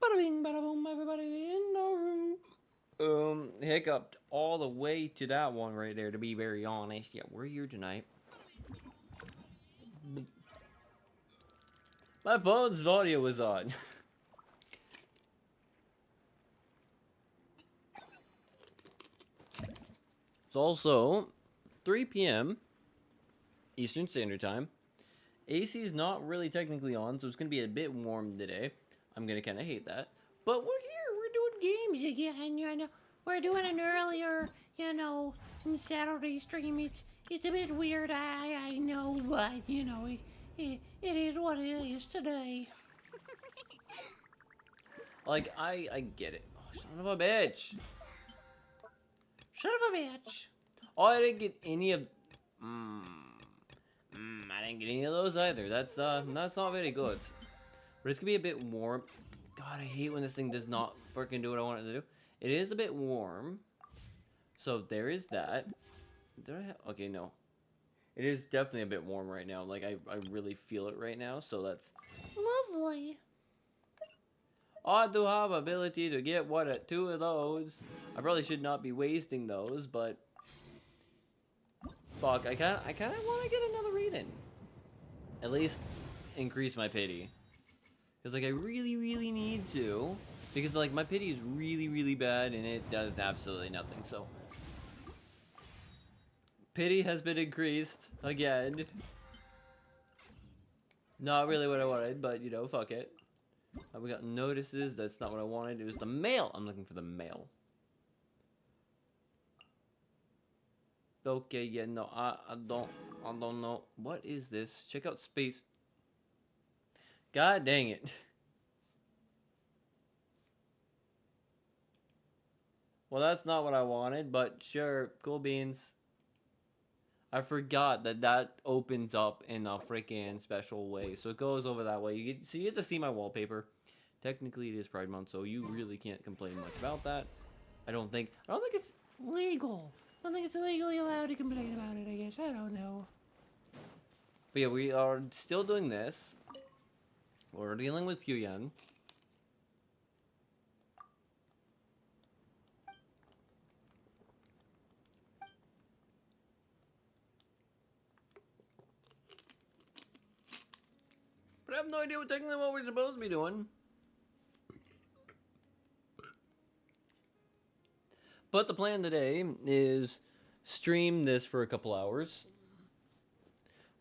Bada bing, bada boom, everybody in the room. Hiccuped all the way to that one right there, to be very honest. Yeah, we're here tonight. My phone's audio was on. It's also 3 p.m. Eastern Standard Time. AC is not really technically on, so it's going to be a bit warm today. I'm going to kind of hate that. But we're here. We're doing games again. You know, we're doing an earlier, Saturday stream. It's a bit weird. I know, but, it is what it is today. Like, I get it. Oh, son of a bitch. Son of a bitch. Oh, I didn't get any of... I didn't get any of those either. That's not very good. But it's gonna be a bit warm. God, I hate when this thing does not freaking do what I want it to do. It is a bit warm. So there is that. Did I have... Okay, no. It is definitely a bit warm right now. Like, I really feel it right now. So that's lovely. I do have ability to get two of those. I probably should not be wasting those, but fuck, I kind of want to get another read-in. At least increase my pity. Because, like, I really, really need to. Because, like, my pity is really, really bad, and it does absolutely nothing, so. Pity has been increased again. Not really what I wanted, but, fuck it. We got notices. That's not what I wanted. It was the mail. I'm looking for the mail. Okay, yeah, no, I don't know. What is this? Check out space. God dang it. Well, that's not what I wanted, but sure, cool beans. I forgot that opens up in a freaking special way. So it goes over that way. You get to see my wallpaper. Technically, it is Pride Month, so you really can't complain much about that. I don't think it's legal. I don't think it's legally allowed to complain about it, I guess. I don't know. But yeah, we are still doing this. We're dealing with Fuyan. But I have no idea technically what we're supposed to be doing. But the plan today is stream this for a couple hours.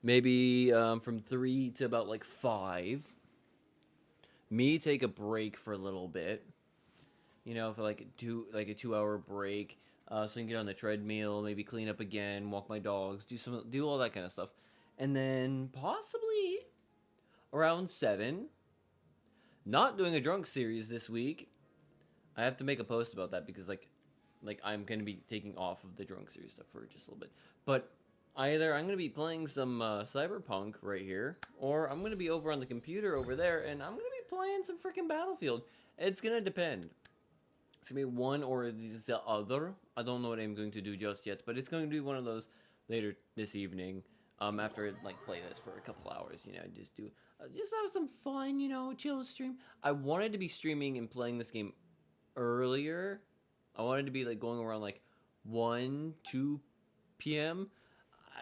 Maybe from 3 to about like 5. Me take a break for a little bit. For like a 2-hour break. So I can get on the treadmill, maybe clean up again, walk my dogs, do all that kind of stuff. And then possibly around 7. Not doing a drunk series this week. I have to make a post about that because like I'm going to be taking off of the drunk series stuff for just a little bit. But either I'm going to be playing some Cyberpunk right here, or I'm going to be over on the computer over there, and I'm going to be playing some freaking Battlefield. It's going to depend. It's going to be one or the other. I don't know what I'm going to do just yet, but it's going to be one of those later this evening. After I play this for a couple hours, just have some fun, chill stream. I wanted to be streaming and playing this game earlier. I wanted to be going around 1, 2 p.m.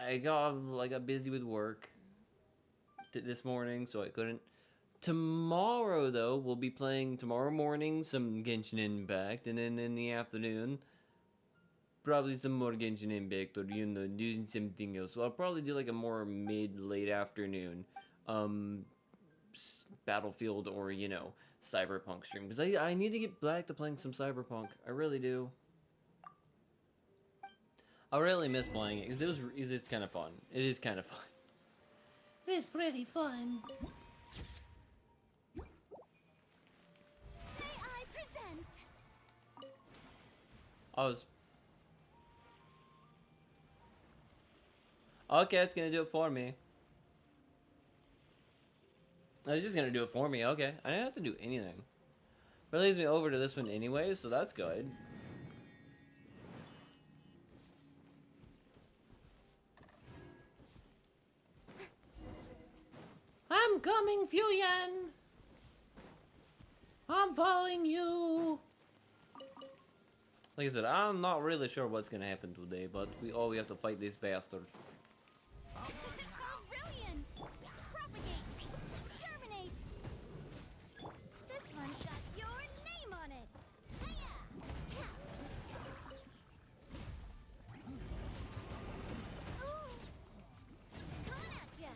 I got busy with work this morning, so I couldn't. Tomorrow, though, we'll be playing tomorrow morning some Genshin Impact, and then in the afternoon, probably some more Genshin Impact, or doing something else. So I'll probably do a more late afternoon, Battlefield or Cyberpunk stream, because I need to get back to playing some Cyberpunk. I really do. I really miss playing it because it's kind of fun. It is kind of fun. It is pretty fun. May I present? Okay, it's gonna do it for me. I was just gonna do it for me. Okay, I didn't have to do anything. But it leads me over to this one anyway, so that's good. I'm coming, Fuyan! I'm following you. Like I said, I'm not really sure what's gonna happen today, but we have to fight this bastard. Oh, brilliant! Propagate! Germinate! This one's got your name on it! Hiya! Ooh. Coming at ya!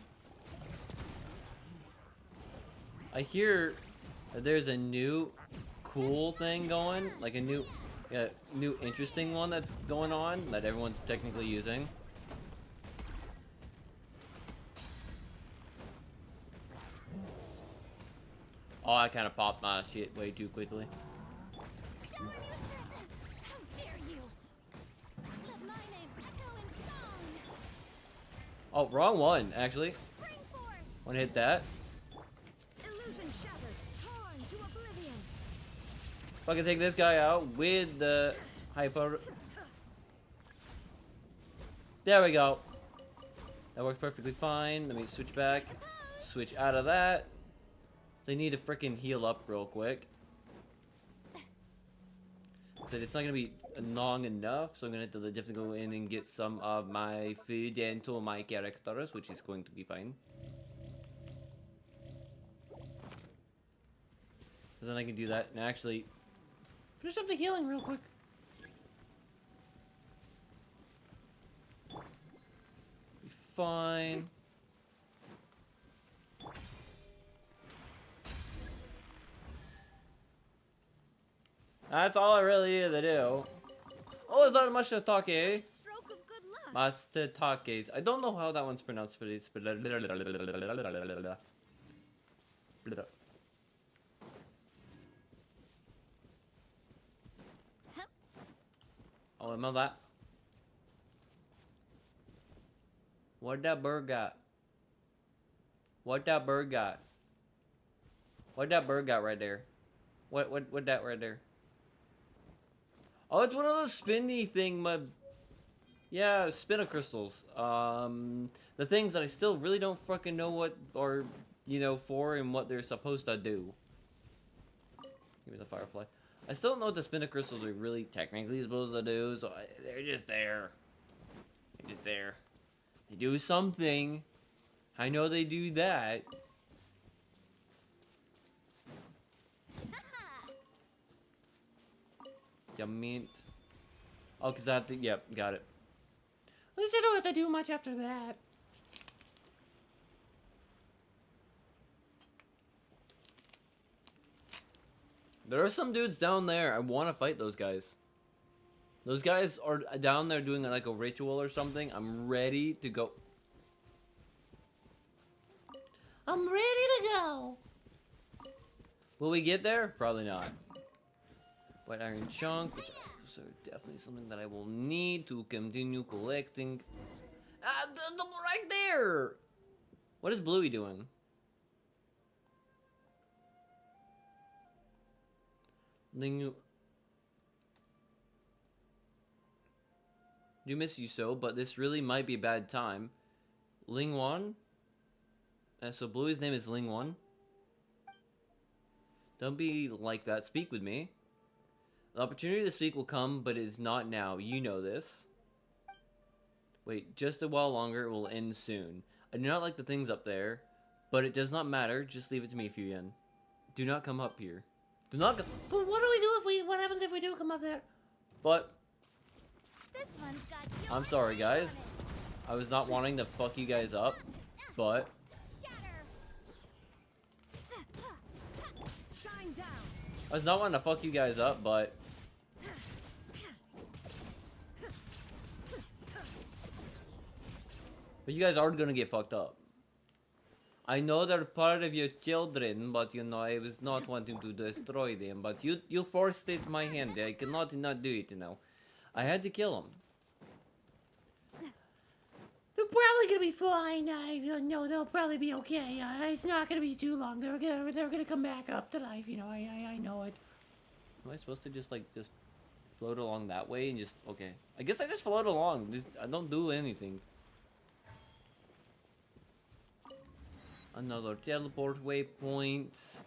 I hear that there's a new cool thing going, like a new interesting one that's going on that everyone's technically using. Oh, I kind of popped my shit way too quickly. Shower me with how dare you! Let my name echo in song! Oh, wrong one, actually. Spring forth! Want to hit that? Illusion shattered! Torn to oblivion! Fucking take this guy out with the hyper. There we go. That works perfectly fine. Let me switch back. Switch out of that. They need to freaking heal up real quick. So it's not gonna be long enough, so I'm gonna have to definitely go in and get some of my food into my characters, which is going to be fine. Because then I can do that and actually finish up the healing real quick. Be fine. That's all I really need to do. Oh, there's not much to talk, eh? Stroke of good luck! Lots to talk, eh? I don't know how that one's pronounced, but it's... Oh, I know that. What that bird got? What that bird got? What that bird got right there? What that right there? Oh, it's one of those spinny thing, yeah, spinner crystals. The things that I still really don't fucking know what are, you know, for and what they're supposed to do. Give me the firefly. I still don't know what the spinner crystals are really technically supposed to do, so they're just there. They're just there. They do something. I know they do that. Yeah, mint. Oh, because I have to... Yep, got it. At least I don't have to do much after that. There are some dudes down there. I want to fight those guys. Those guys are down there doing like a ritual or something. I'm ready to go. I'm ready to go. Will we get there? Probably not. White iron chunk, which is definitely something that I will need to continue collecting. Ah, right there! What is Bluey doing? Ling... Do miss you so, but this really might be a bad time. Ling Wan? So Bluey's name is Ling Wan? Don't be like that. Speak with me. The opportunity to speak will come, but it is not now. You know this. Wait, just a while longer. It will end soon. I do not like the things up there, but it does not matter. Just leave it to me, Fuyan. Do not come up here. Do not go. But what do we do if we... What happens if we do come up there? But... This one's got your I'm sorry, name guys. on it. I was not wanting to fuck you guys up, but... Scatter. Shine down. I was not wanting to fuck you guys up, but... But you guys are gonna get fucked up. I know they're part of your children, but you know, I was not wanting to destroy them. But you forced it in my hand. I cannot not do it, you know. I had to kill them. They're probably gonna be fine. I know they'll probably be okay. It's not gonna be too long. They're gonna come back up to life. You know, I know it. Am I supposed to just float along that way and just okay? I guess I just float along. I don't do anything. Another teleport waypoint.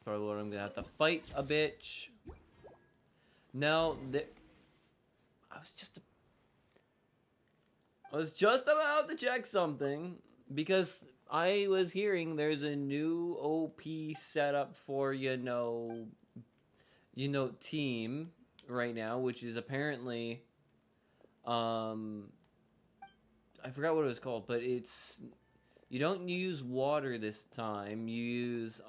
Probably what I'm gonna have to fight a bitch. Now, I was just about to check something because I was hearing there's a new OP setup for team right now, which is apparently I forgot what it was called, but it's you don't use water this time. You use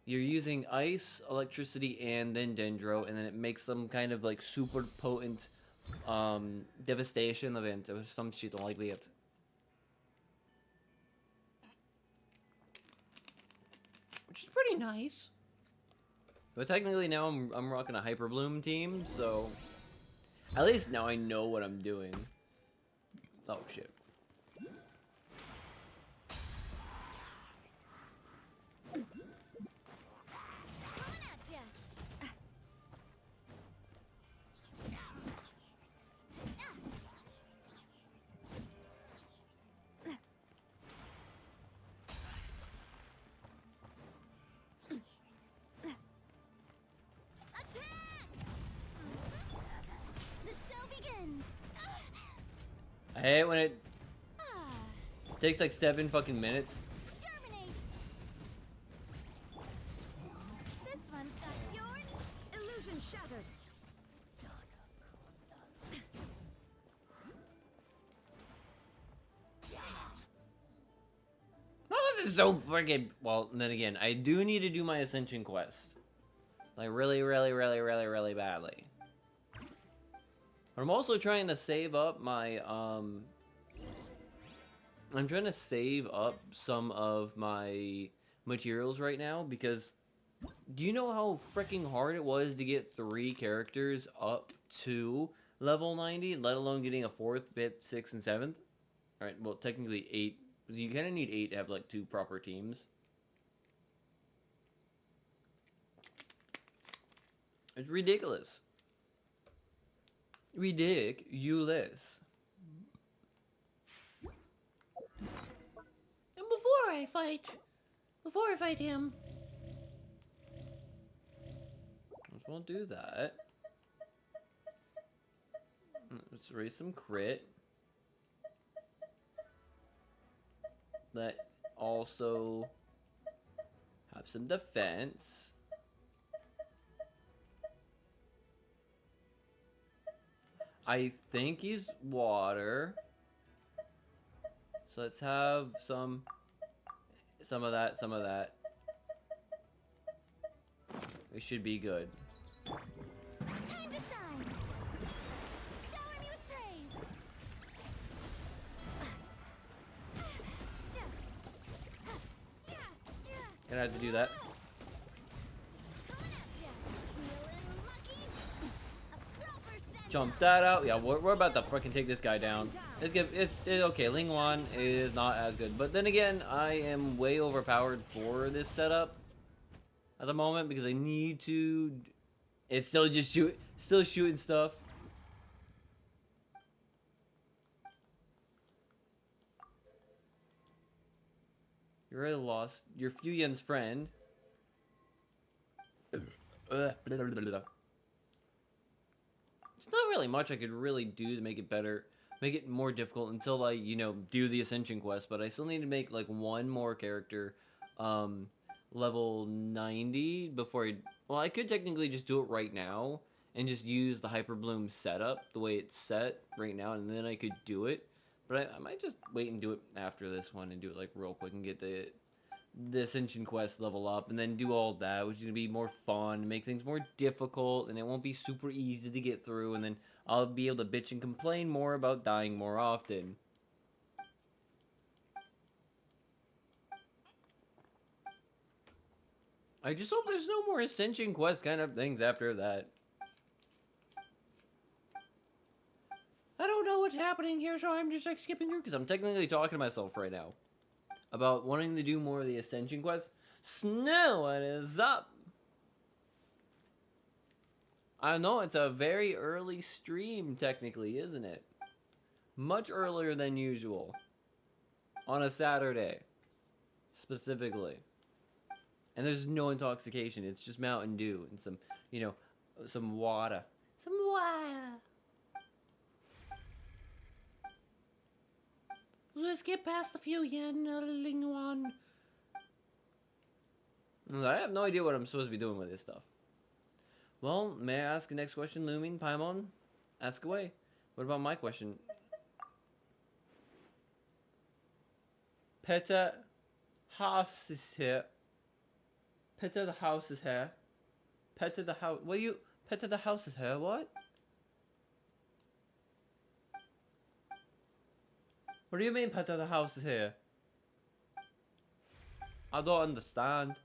you're using ice, electricity, and then dendro, and then it makes some kind of like super potent devastation event or some shit like that. Which is pretty nice. But technically now I'm rocking a Hyper Bloom team, so at least now I know what I'm doing. Oh shit. Coming at ya. Attack! The show begins. I hate when it Ah, takes like 7 fucking minutes. Germinate. This one's got your illusion shattered. That wasn't so freaking well. And then again, I do need to do my Ascension quest, like really badly. But I'm also trying to save up my I'm trying to save up some of my materials right now because do you know how freaking hard it was to get 3 characters up to level 90, let alone getting a 4th, 5th, 6th, and 7th? Alright, well, technically 8. You kind of need 8 to have, like, 2 proper teams. It's ridiculous. Ridiculous. And before I fight him, we'll do that. Let's raise some crit. That also have some defense. I think he's water. So let's have some of that, some of that. We should be good. Time to shine. Shower me with praise. Gonna have to do that. Coming at ya. Feeling lucky. A proper send. Jump that out. Yeah, we're about to fucking take this guy down. It's okay. Ling Wan is not as good, but then again, I am way overpowered for this setup at the moment because I need to. It's still just shooting stuff. You already lost your Fuyan's friend. It's not really much I could really do to make it better, make it more difficult until I, do the Ascension quest, but I still need to make, like, one more character, level 90 before I could technically just do it right now and just use the Hyper Bloom setup the way it's set right now, and then I could do it, but I might just wait and do it after this one and do it, like, real quick and get the Ascension quest level up and then do all that, which is going to be more fun, make things more difficult, and it won't be super easy to get through, and then I'll be able to bitch and complain more about dying more often. I just hope there's no more Ascension quest kind of things after that. I don't know what's happening here, so I'm just like skipping through because I'm technically talking to myself right now about wanting to do more of the Ascension quest. Snow, what is up? I know it's a very early stream, technically, isn't it? Much earlier than usual. On a Saturday. Specifically. And there's no intoxication. It's just Mountain Dew and some, you know, some water. Some water. Let's get past a few yen one. I have no idea what I'm supposed to be doing with this stuff. Well, may I ask the next question, Lumin, Paimon? Ask away. What about my question? Peta house is here. Peta the house is here. Peta the house. What you? Peta the house is here. What? What do you mean, Peta the house is here? I don't understand.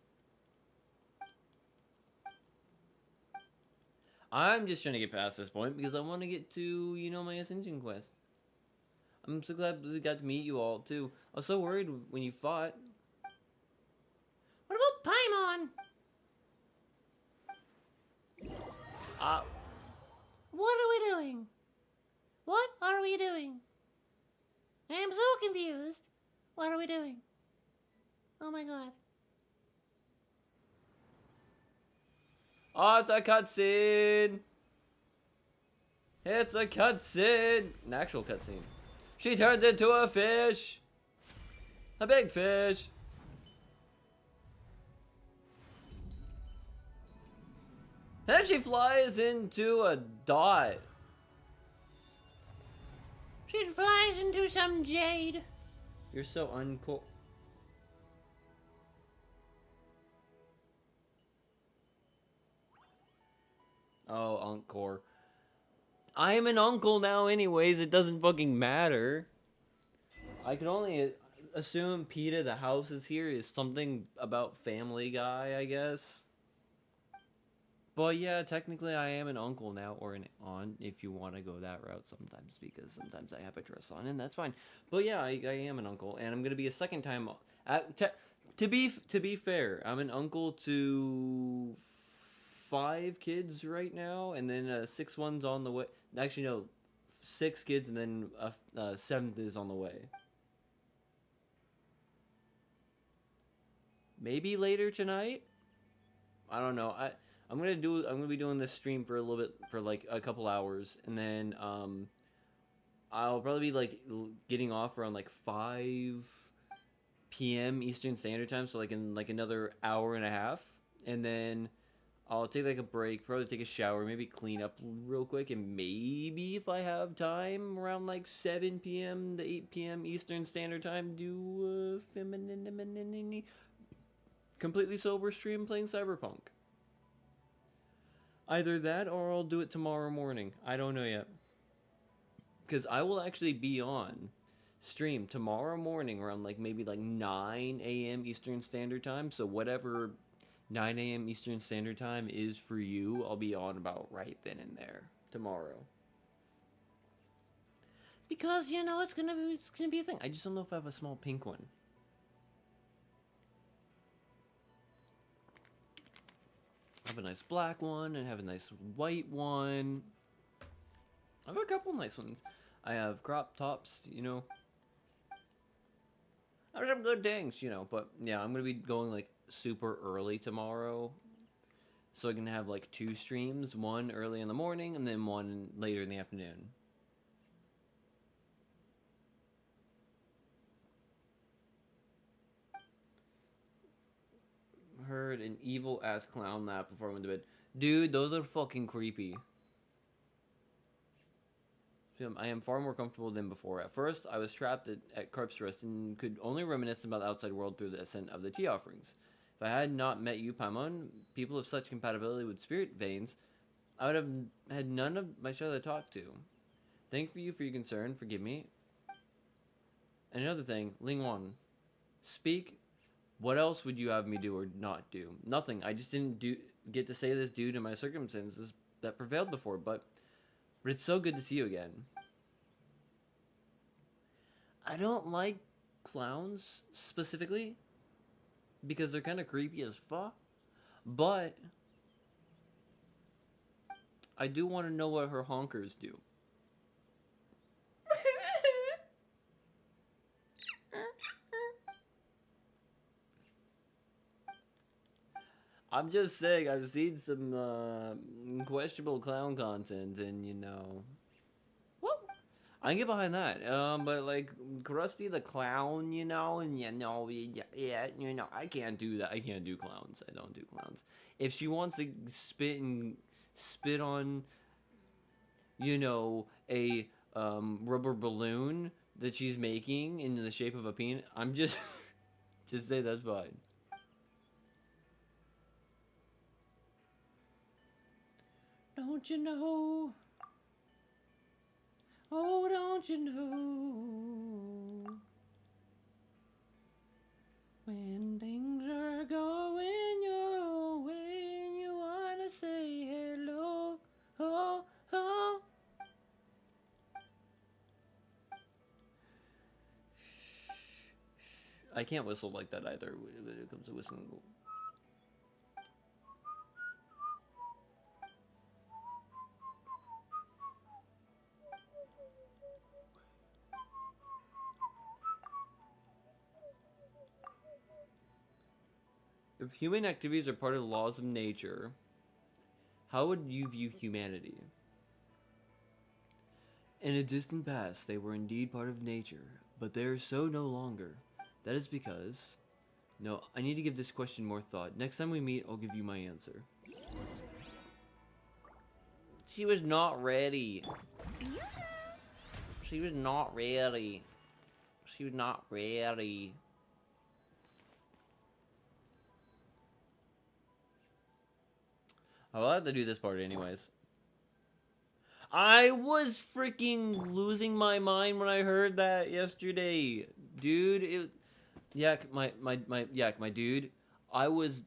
I'm just trying to get past this point because I want to get to, you know, my Ascension quest. I'm so glad we got to meet you all, too. I was so worried when you fought. What about Paimon? What are we doing? What are we doing? I am so confused. What are we doing? Oh my god. Oh, it's a cutscene! It's a cutscene! An actual cutscene. She turns into a fish! A big fish! Then she flies into a dot. She flies into some jade. You're so uncool. Oh, Encore. I am an uncle now anyways, it doesn't fucking matter. I can only assume Peeta the house is here is something about Family Guy, I guess. But yeah, technically I am an uncle now, or an aunt, if you want to go that route sometimes, because sometimes I have a dress on, and that's fine. But yeah, I am an uncle, and I'm going to be a second time... To be fair, I'm an uncle to 5 kids right now, and then 6 ones on the way. Actually, no, 6 kids, and then a 7th is on the way. Maybe later tonight. I don't know. I'm gonna be doing this stream for a little bit, for like a couple hours, and then I'll probably be like getting off around like 5 p.m. Eastern Standard Time, so like in like another hour and a half, and then I'll take like a break, probably take a shower, maybe clean up real quick, and maybe if I have time around like 7 p.m. to 8 p.m. Eastern Standard Time, do a completely sober stream playing Cyberpunk. Either that or I'll do it tomorrow morning. I don't know yet. Because I will actually be on stream tomorrow morning around like maybe like 9 a.m. Eastern Standard Time. So whatever 9 a.m. Eastern Standard Time is for you, I'll be on about right then and there tomorrow. Because, you know, it's gonna be a thing. I just don't know if I have a small pink one. I have a nice black one, and I have a nice white one. I have a couple nice ones. I have crop tops, you know. I have some good things, you know. But yeah, I'm gonna be going like super early tomorrow, so I can have like 2 streams, one early in the morning, and then one later in the afternoon. Heard an evil ass clown laugh before I went to bed. Dude, those are fucking creepy. I am far more comfortable than before. At first, I was trapped at Corpse Rest and could only reminisce about the outside world through the ascent of the tea offerings. If I had not met you, Paimon, people of such compatibility with spirit veins, I would have had none of my show to talk to. Thank you for your concern. Forgive me. And another thing, Lingwan, speak. What else would you have me do or not do? Nothing. I just didn't get to say this due to my circumstances that prevailed before, but it's so good to see you again. I don't like clowns specifically because they're kind of creepy as fuck, but I do want to know what her honkers do. I'm just saying, I've seen some questionable clown content, and well, I can get behind that. But like Krusty the Clown, and I can't do that. I can't do clowns. I don't do clowns. If she wants to spit on, a rubber balloon that she's making in the shape of a peanut, I'm just just say that's fine. Don't you know? Oh, don't you know? When things are going your way and you wanna say hello, oh, oh. I can't whistle like that either when it comes to whistling. If human activities are part of the laws of nature, how would you view humanity? In a distant past, they were indeed part of nature, but they are so no longer. That is because... No, I need to give this question more thought. Next time we meet, I'll give you my answer. She was not ready. She was not ready. She was not ready. I'll have to do this part anyways. I was freaking losing my mind when I heard that yesterday. Dude, my dude. I was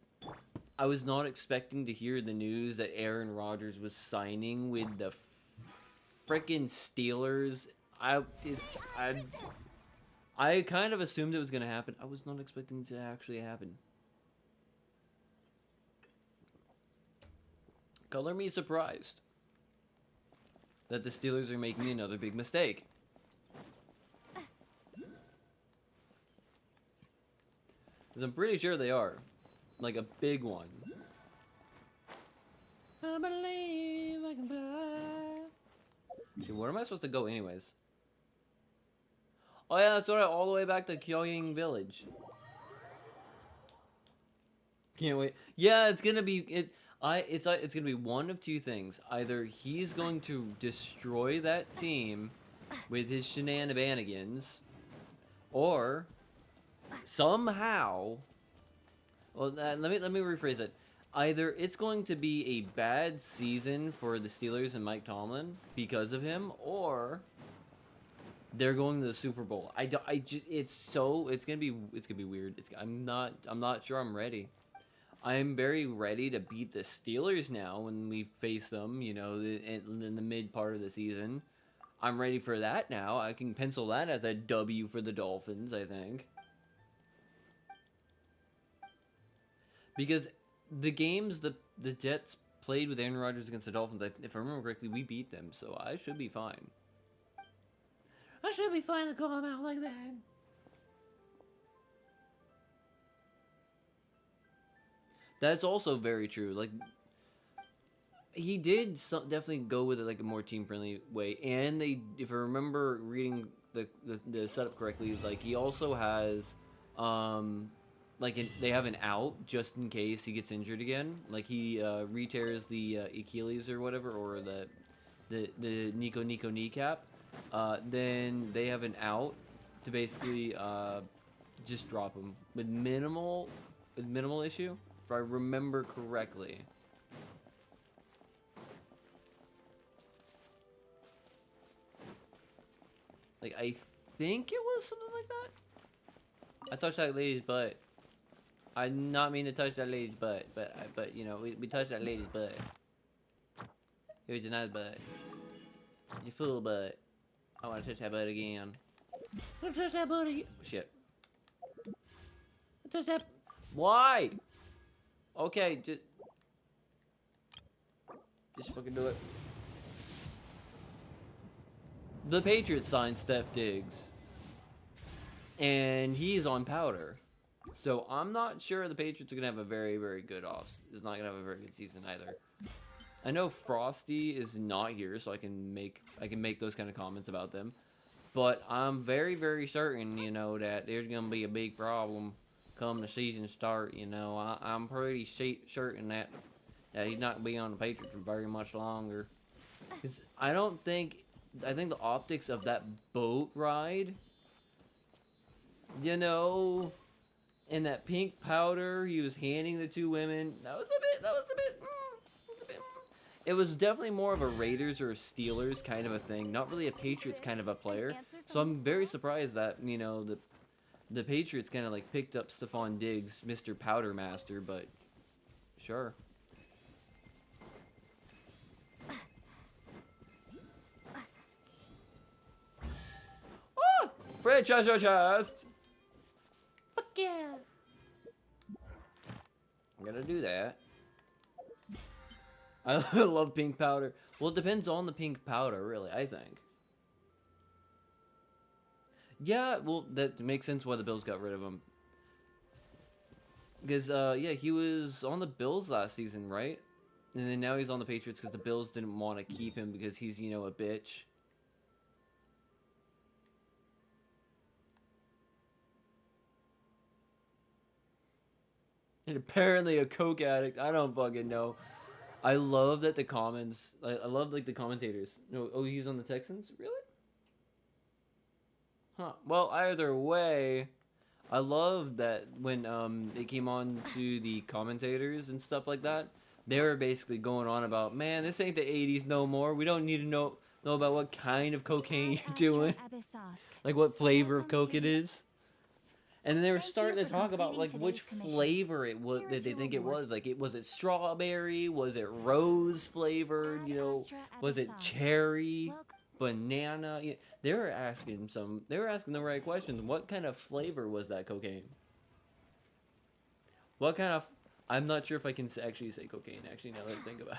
not expecting to hear the news that Aaron Rodgers was signing with the freaking Steelers. I kind of assumed it was gonna happen. I was not expecting it to actually happen. Color me surprised that the Steelers are making another big mistake. Because I'm pretty sure they are. Like a big one. I believe I can fly. Dude, where am I supposed to go anyways? Oh yeah, that's right, all the way back to Kyoying Village. Can't wait. Yeah, it's gonna be... It's gonna be one of two things. Either he's going to destroy that team with his shenanigans, or somehow, well, let me rephrase it. Either it's going to be a bad season for the Steelers and Mike Tomlin because of him, or they're going to the Super Bowl. It's gonna be weird. I'm not sure I'm ready. I'm very ready to beat the Steelers now when we face them, in the mid part of the season. I'm ready for that now. I can pencil that as a W for the Dolphins, I think. Because the games the Jets played with Aaron Rodgers against the Dolphins, if I remember correctly, we beat them, so I should be fine. I should be fine to call them out like that. That's also very true. Like, he did definitely go with it like a more team-friendly way, and if I remember reading the setup correctly, like he also has, they have an out just in case he gets injured again. Like he re-tears the Achilles or whatever, or the Nico kneecap. Then they have an out to basically just drop him with minimal issue. If I remember correctly. Like, I think it was something like that. I touched that lady's butt. I did not mean to touch that lady's butt, but we touched that lady's butt. It was a nice butt. You fool butt. I want to touch that butt again. I want to touch that butt again. Shit. Touch that. Why? Okay, just fucking do it. The Patriots signed Steph Diggs, and he's on powder. So I'm not sure the Patriots are gonna have a very, very good off. Is not gonna have a very good season either. I know Frosty is not here, so I can make those kind of comments about them. But I'm very, very certain, you know, that there's gonna be a big problem come the season start. You know, I'm pretty certain that he's not gonna be on the Patriots for very much longer. 'Cause I think the optics of that boat ride, you know, and that pink powder he was handing the two women, that was a bit. It was definitely more of a Raiders or a Steelers kind of a thing, not really a Patriots kind of a player. So I'm very surprised that, you know, the Patriots kind of like picked up Stephon Diggs, Mr. Powder Master, but sure. Ah! Fred chest! Fuck yeah! I'm gonna do that. I love pink powder. Well, it depends on the pink powder, really, I think. Yeah, well, that makes sense why the Bills got rid of him. Because, yeah, he was on the Bills last season, right? And then now he's on the Patriots because the Bills didn't want to keep him because he's, you know, a bitch. And apparently a coke addict. I don't fucking know. I love that the comments. I love like the commentators. No, oh, he's on the Texans, really? Huh. Well, either way, I love that when they came on to the commentators and stuff like that. They were basically going on about, man, this ain't the '80s no more. We don't need to know about what kind of cocaine you're doing, like what flavor of coke it is. And then they were starting to talk about like which flavor it was that they think it was. Like, was it strawberry? Was it rose flavored? You know, was it cherry, banana? Yeah, they were asking the right questions. What kind of flavor was that cocaine? What kind of? I'm not sure if I can actually say cocaine. Actually, now that I think about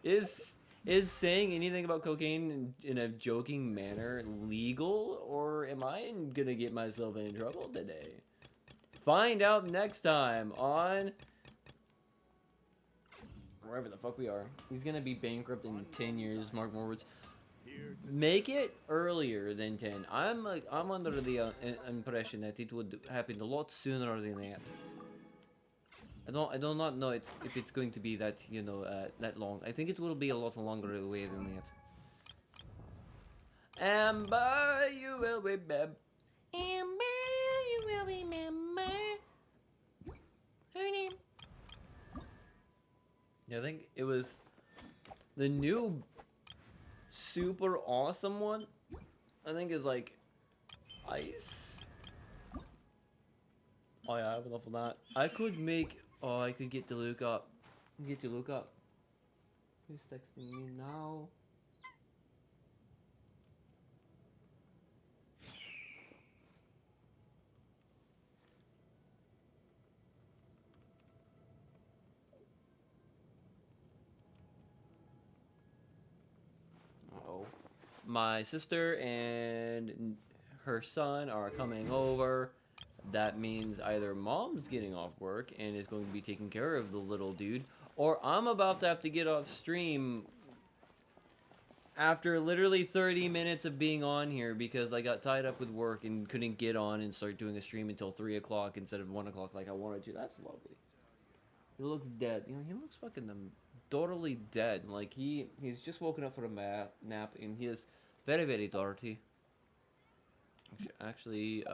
it, is saying anything about cocaine in a joking manner legal, or am I gonna get myself in trouble today? Find out next time on wherever the fuck we are. He's gonna be bankrupt in 10 years, Mark Morwitz. Make it earlier than 10. I'm under the impression that it would happen a lot sooner than that. I do not know if it's going to be that, you know, that long. I think it will be a lot longer away than that. Amber, you will remember. Amber, you will remember. Her name. Yeah, I think it was the new super awesome one. I think is like ice. Oh yeah, I have enough of that. I could make. Oh, I could get to look up. Get to look up. Who's texting me now? Uh-oh. My sister and her son are coming over. That means either mom's getting off work and is going to be taking care of the little dude, or I'm about to have to get off stream after literally 30 minutes of being on here because I got tied up with work and couldn't get on and start doing a stream until 3 o'clock instead of 1 o'clock like I wanted to. That's lovely. He looks dead. You know, he looks fucking totally dead. Like, he's just woken up from a nap and he is very, very dirty. Actually,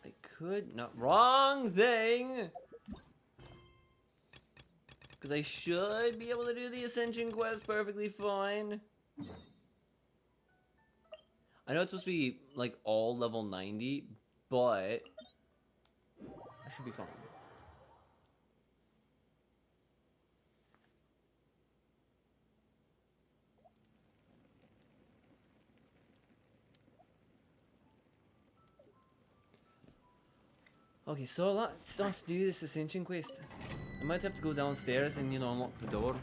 I could not. Wrong thing! Because I should be able to do the Ascension quest perfectly fine. I know it's supposed to be, like, all level 90, but I should be fine. Okay, so let's do this Ascension quest. I might have to go downstairs and, you know, unlock the door.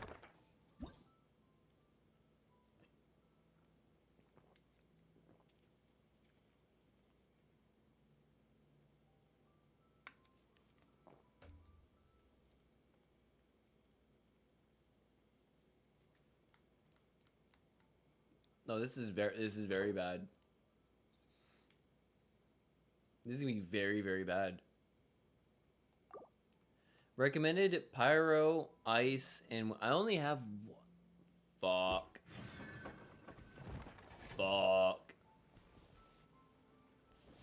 No, this is very bad. This is gonna be very, very bad. Recommended pyro, ice, and I only have fuck. Fuck.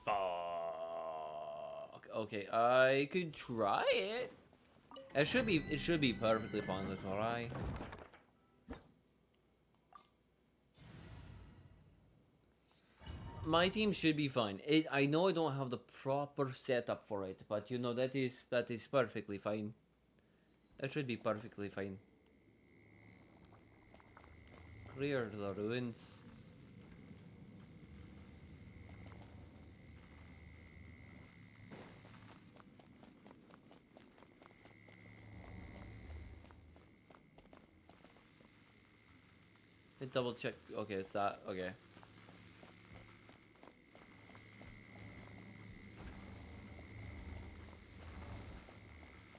Fuck. Okay, I could try it. It should be perfectly fine. Let's try. My team should be fine. I know I don't have the proper setup for it, but you know that is perfectly fine. That should be perfectly fine. Clear the ruins. Let me double check. Okay, it's that. Okay.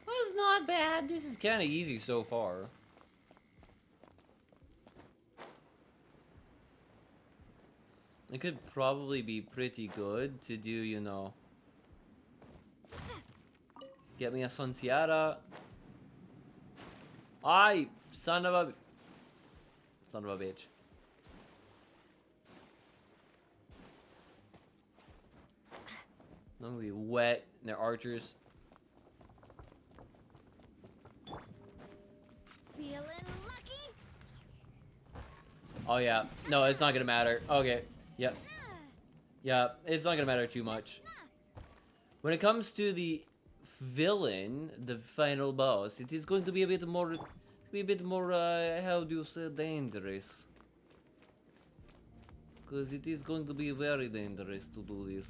That's not bad. This is kind of easy so far. It could probably be pretty good to do, you know. Get me a Sunseata. Son of a bitch. I'm gonna be wet. And they're archers. Feeling lucky? Oh yeah. No, it's not gonna matter. Okay. Yep. Yeah, it's not gonna matter too much. When it comes to the villain, the final boss, it is going to be a bit more, how do you say, dangerous. Because it is going to be very dangerous to do this.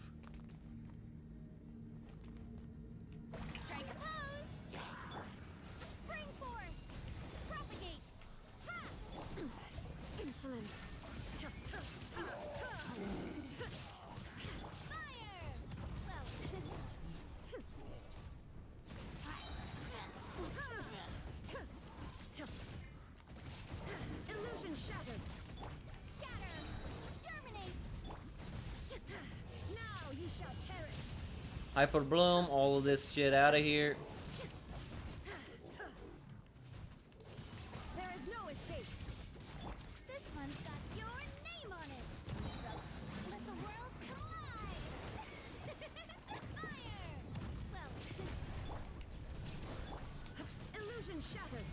Strike a pose. Spring forth. Propagate. Ha! Insolent. Fire! Illusion shattered. Scatter. Germinate. Now you shall perish. Hyper Bloom, all of this shit out of here. There is no escape. This one's got your name on it. Let the world collide. Fire! Well, illusion shattered.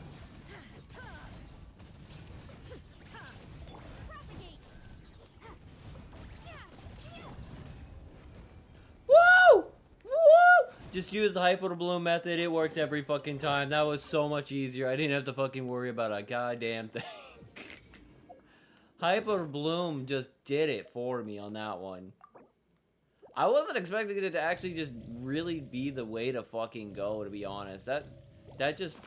Propagate. Woo! Woo! Just use the Hyper Bloom method. It works every fucking time. That was so much easier. I didn't have to fucking worry about a goddamn thing. Hyper Bloom just did it for me on that one. I wasn't expecting it to actually just really be the way to fucking go, to be honest. That just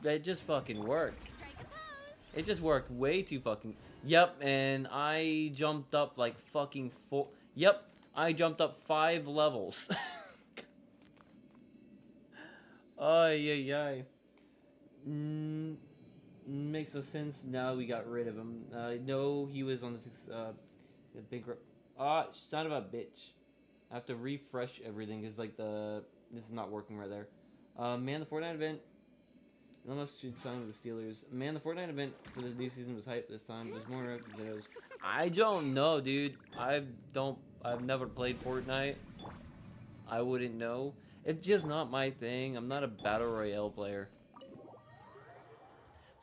fucking worked. Strike a pose. It just worked way too fucking... Yep, and I jumped up like fucking 4... Yep, I jumped up 5 levels. Ay, ay, ay. Makes no sense. Now we got rid of him. No, he was on the big... son of a bitch. I have to refresh everything because, like, this is not working right there. Man, the Fortnite event... Almost should sign with the Steelers. Man, the Fortnite event for the new season was hype this time. There's more videos. I don't know, dude. I've never played Fortnite. I wouldn't know. It's just not my thing. I'm not a battle royale player.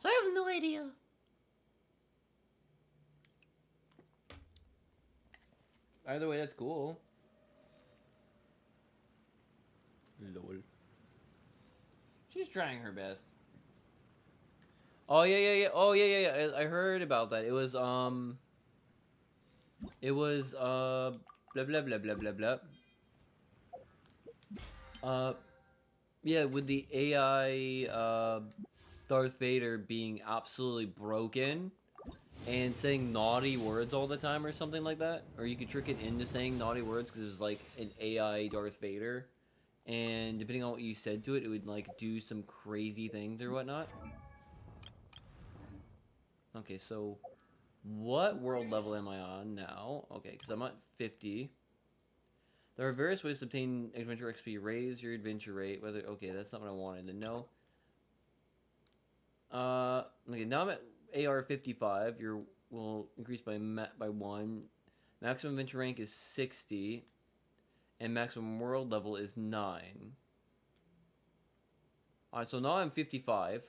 So I have no idea. Either way, that's cool. Lol. She's trying her best. Oh yeah. Oh yeah. I heard about that. It was blah blah blah blah blah blah. Yeah, with the AI Darth Vader being absolutely broken and saying naughty words all the time or something like that, or you could trick it into saying naughty words because it was like an AI Darth Vader, and depending on what you said to it, it would like do some crazy things or whatnot. Okay, so What world level am I on now? Okay, because I'm at 50. There are various ways to obtain adventure XP. Raise your adventure rate. Whether okay, that's not what I wanted to know. Okay, now I'm at AR 55. Your will increase by 1. Maximum adventure rank is 60, and maximum world level is 9. All right, so now I'm 55,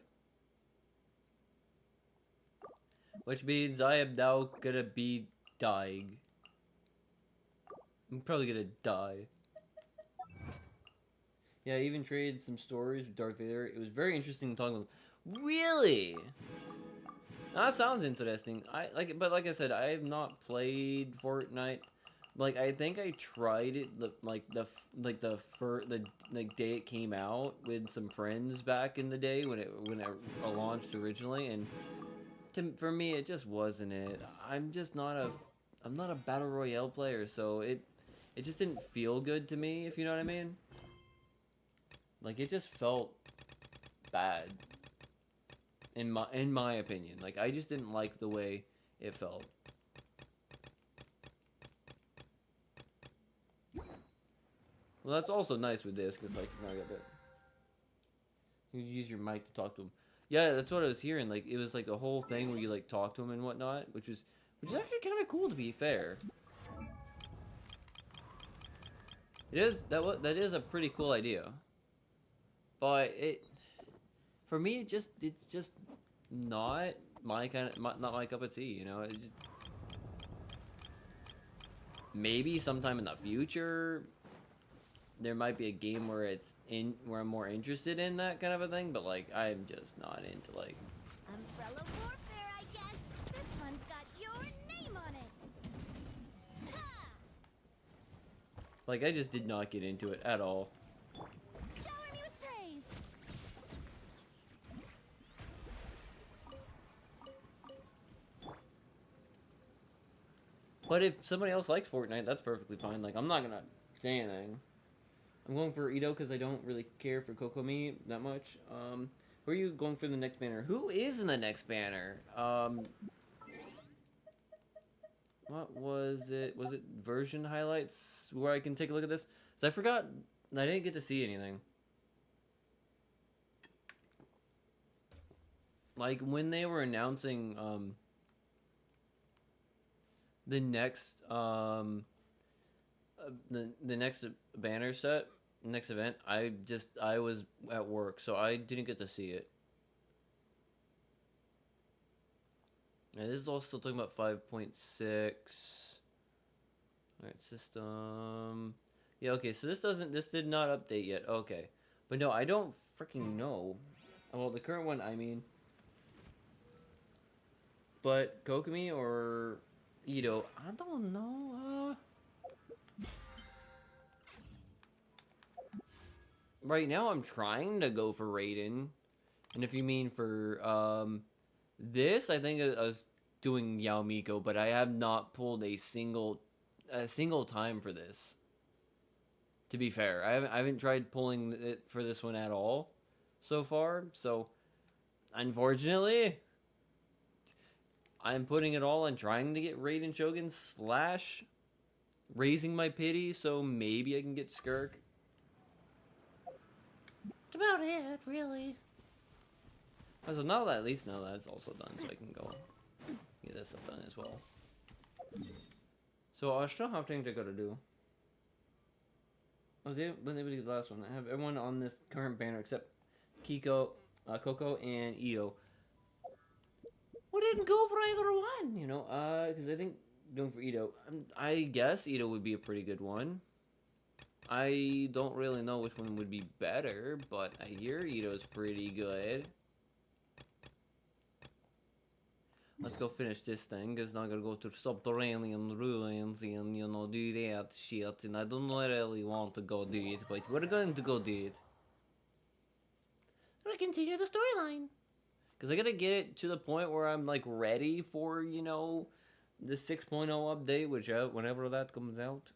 which means I am now gonna be dying. I'm probably gonna die. Yeah, I even traded some stories with Darth Vader. It was very interesting talking with him. Really? That sounds interesting. But like I said, I have not played Fortnite. Like I think I tried it the day it came out with some friends back in the day when it launched originally, and for me it just wasn't it. I'm not a battle royale player, so it just didn't feel good to me, if you know what I mean. Like it just felt bad in my opinion. Like I just didn't like the way it felt. Well, that's also nice with this, because, like, now I got that. You use your mic to talk to him. Yeah, that's what I was hearing. Like, it was, like, a whole thing where you, like, talk to him and whatnot, which is actually kind of cool, to be fair. It is, that is a pretty cool idea. But for me, it's just not my not my cup of tea, you know? It's just, maybe sometime in the future, there might be a game where where I'm more interested in that kind of a thing, but like I'm just not into like Umbrella warfare, I guess. This one's got your name on it. Ha! I just did not get into it at all. Shower me with praise. But if somebody else likes Fortnite, that's perfectly fine. Like I'm not gonna say anything. I'm going for Ito because I don't really care for Kokomi that much. Who are you going for the next banner? Who is in the next banner? What was it? Was it version highlights where I can take a look at this? So I forgot. I didn't get to see anything. Like when they were announcing the next the next banner set, next event, I was at work, so I didn't get to see it. And this is all still talking about 5.6. Alright, system. Yeah, okay, so this did not update yet. Okay. But no, I don't freaking know. Well, the current one, I mean. But Kokomi or Ito, I don't know. Right now, I'm trying to go for Raiden. And if you mean for this, I think I was doing Yao Miko, but I have not pulled a single time for this. To be fair, I haven't tried pulling it for this one at all so far. So, unfortunately, I'm putting it all on trying to get Raiden Shogun / raising my pity, so maybe I can get Skirk. That's about it, really. So now that, at least now that's also done, so I can go get this stuff done as well. So I still have things I gotta do. I was able to get the last one. I have everyone on this current banner except Coco, and Ito. We didn't go for either one, you know, because I think going for Ito, I guess Ito would be a pretty good one. I don't really know which one would be better, but I hear Ito's pretty good. Let's go finish this thing, because now I'm gonna go to subterranean ruins and, you know, do that shit, and I don't really want to go do it, but we're going to go do it. We're gonna continue the storyline. Because I gotta get it to the point where I'm, like, ready for, you know, the 6.0 update, whenever that comes out.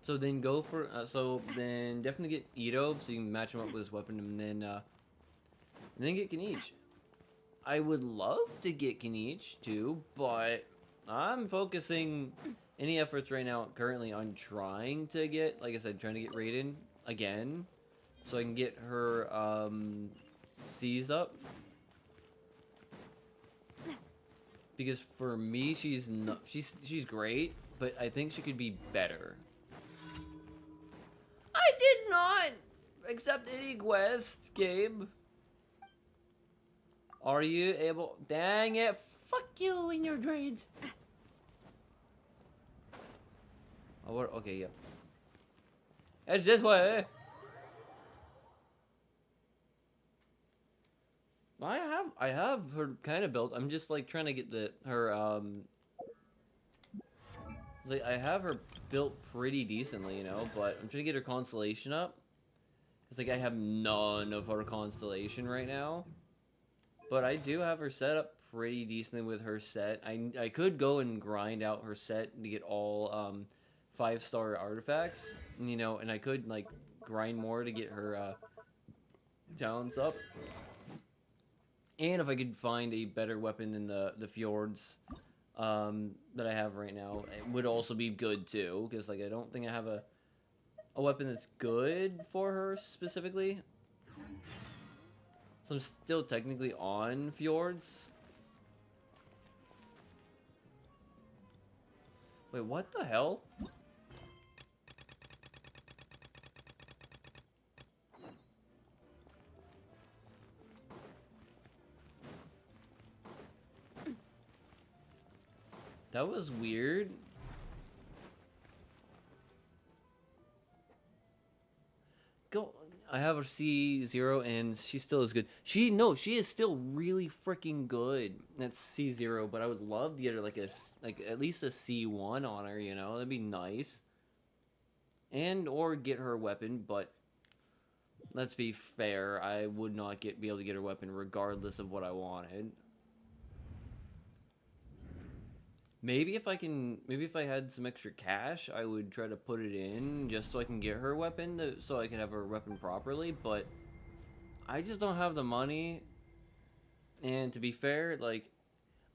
So then go for so then definitely get Ito so you can match him up with his weapon and then get Kenichi. I would love to get Kenichi too, but I'm focusing any efforts right now currently on trying to get, like I said, trying to get Raiden again so I can get her C's up. Because for me she's great, but I think she could be better. I did not accept any quest, Gabe. Are you able? Dang it! Fuck you and your trades. Oh, what? Okay, yeah. It's this way. I have her kind of built. I'm just like trying to get her like I have her built pretty decently, you know, but I'm trying to get her constellation up. It's like I have none of her constellation right now. But I do have her set up pretty decently with her set. I could go and grind out her set to get all 5-star artifacts, you know, and I could like grind more to get her talents up. And if I could find a better weapon than the fjords that I have right now, it would also be good too. Because like I don't think I have a weapon that's good for her specifically. So I'm still technically on fjords. Wait, what the hell? That was weird. Go. I have her C0 and she still is good. She is still really freaking good. That's C0, but I would love to get her like at least a C1 on her, you know? That'd be nice. And or get her weapon, but let's be fair, I would not be able to get her weapon regardless of what I wanted. Maybe if I had some extra cash, I would try to put it in just so I can get her weapon, so I can have her weapon properly, but I just don't have the money. And to be fair, like,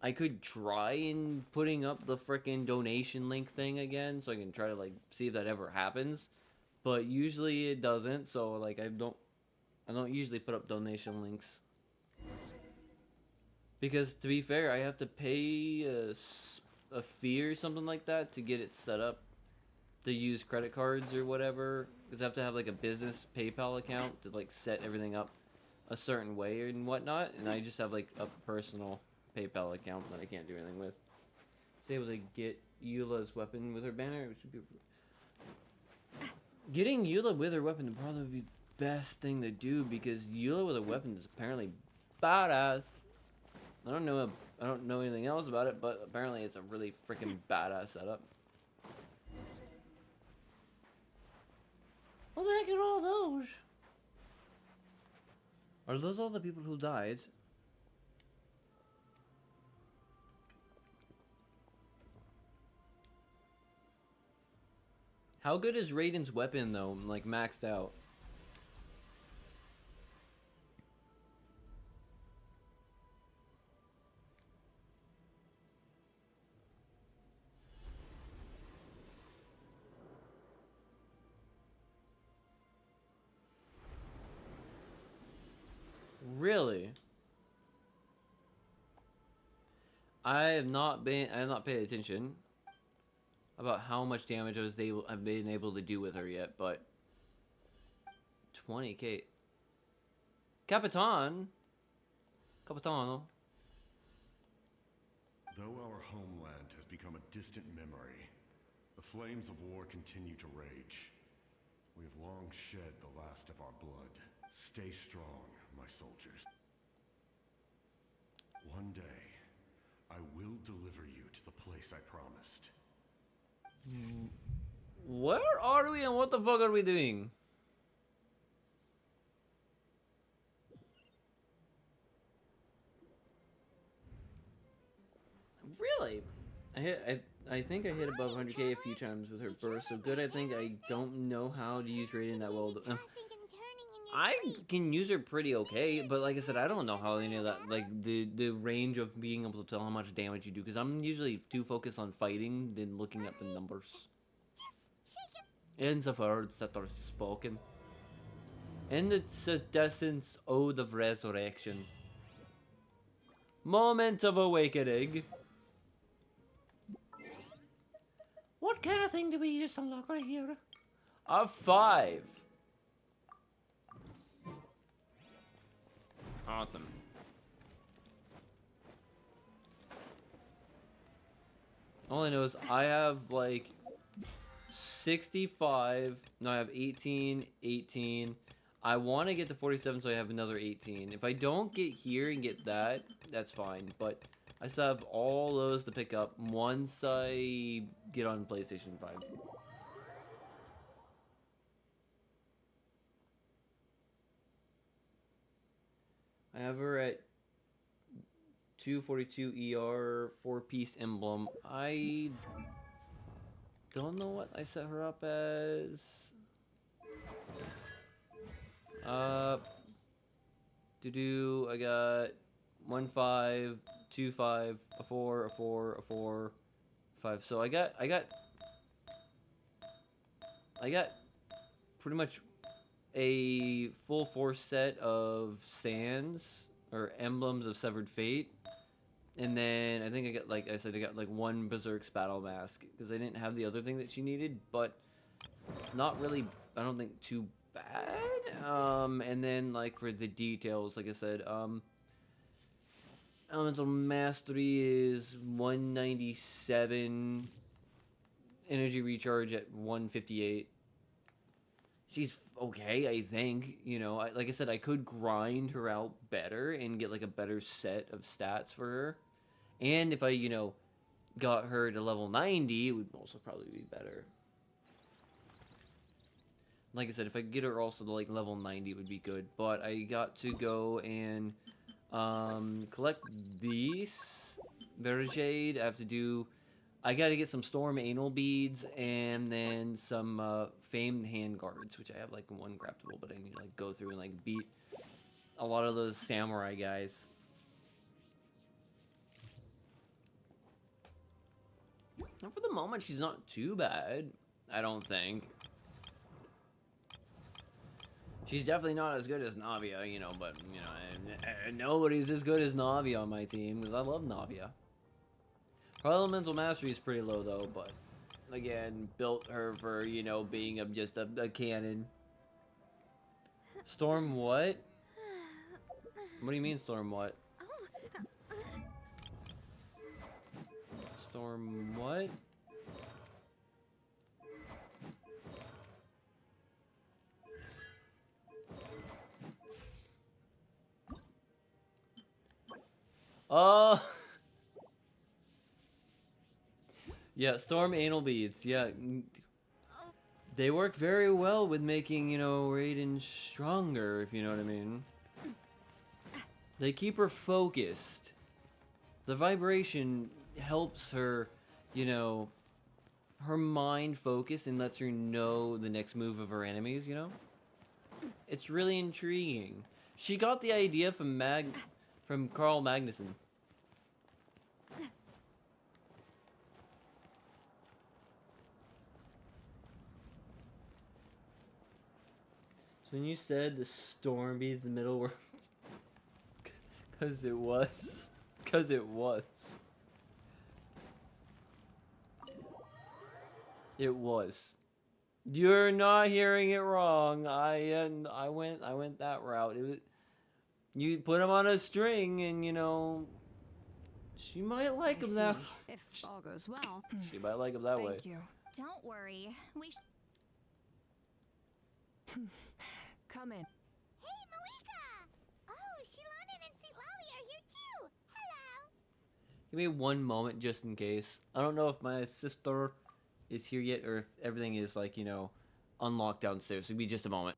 I could try and putting up the frickin' donation link thing again, so I can try to, like, see if that ever happens. But usually it doesn't, so, like, I don't usually put up donation links. Because, to be fair, I have to pay a fee or something like that to get it set up to use credit cards or whatever, because I have to have like a business PayPal account to like set everything up a certain way and whatnot, and I just have like a personal PayPal account that I can't do anything with. So able to get Eula's weapon with her banner, which would be getting Eula with her weapon would probably be the best thing to do, because Eula with a weapon is apparently badass. I don't know anything else about it, but apparently it's a really freaking badass setup. What the heck are all those? Are those all the people who died? How good is Raiden's weapon though, like maxed out? Really? I have not paid attention about how much damage I've been able to do with her yet, but 20k. Capitano. Though our homeland has become a distant memory, the flames of war continue to rage. We have long shed the last of our blood. Stay strong, my soldiers. One day, I will deliver you to the place I promised. Where are we and what the fuck are we doing? Really? I think I hit above 100k a few times with her burst. So good. I think I don't know how to use Raiden that well. I can use her pretty okay, but like I said, I don't know how any of that, like the range of being able to tell how much damage you do, because I'm usually too focused on fighting than looking at the numbers. In the words that are spoken. In the essence ode of resurrection. Moment of awakening. What kind of thing do we just unlock right here? A 5. Awesome. All I know is I have like 65. No, I have 18, 18. I want to get to 47, so I have another 18. If I don't get here and get that, that's fine. But I still have all those to pick up once I get on PlayStation 5. I have her at 242 ER, 4-piece emblem. I don't know what I set her up as. I got 1 5, 2 5, a 4, a 4, a 4, 5. So I got pretty much a full 4 set of sands or emblems of severed fate. And then I think I got, like I said, I got like 1 Berserk's battle mask because I didn't have the other thing that she needed, but it's not really, I don't think, too bad. And then like for the details, like I said, elemental mastery is 197, energy recharge at 158. She's okay, I think. You know, like I said, I could grind her out better and get like a better set of stats for her. And if I, you know, got her to level 90, it would also probably be better. Like I said, if I could get her also to like level 90, it would be good. But I got to go and collect these Berjade. I gotta get some Storm Anal Beads and then some Famed Hand Guards, which I have like 1 craftable, but I need to like go through and like beat a lot of those samurai guys. And for the moment, she's not too bad, I don't think. She's definitely not as good as Navia, you know, but, you know, nobody's as good as Navia on my team, because I love Navia. Her elemental mastery is pretty low, though, but, again, built her for, you know, being just a cannon. Storm what? What do you mean, Storm what? Storm what? Oh! Yeah, Storm Anal Beads, yeah. They work very well with making, you know, Raiden stronger, if you know what I mean. They keep her focused. The vibration helps her, you know, her mind focus and lets her know the next move of her enemies, you know? It's really intriguing. She got the idea from Carl Magnuson. So when you said the storm beats the middle world, because it was. Because it was. It was. You're not hearing it wrong. I went that route. It was, you put him on a string, and you know, she might like him that. If all goes well. She might like him that way. Thank you. Don't worry. Come in. Hey, Malika! Oh, Shilonen and Sitlali are here too! Hello! Give me 1 moment just in case. I don't know if my sister is here yet or if everything is like, you know, unlocked downstairs. It'll be just a moment.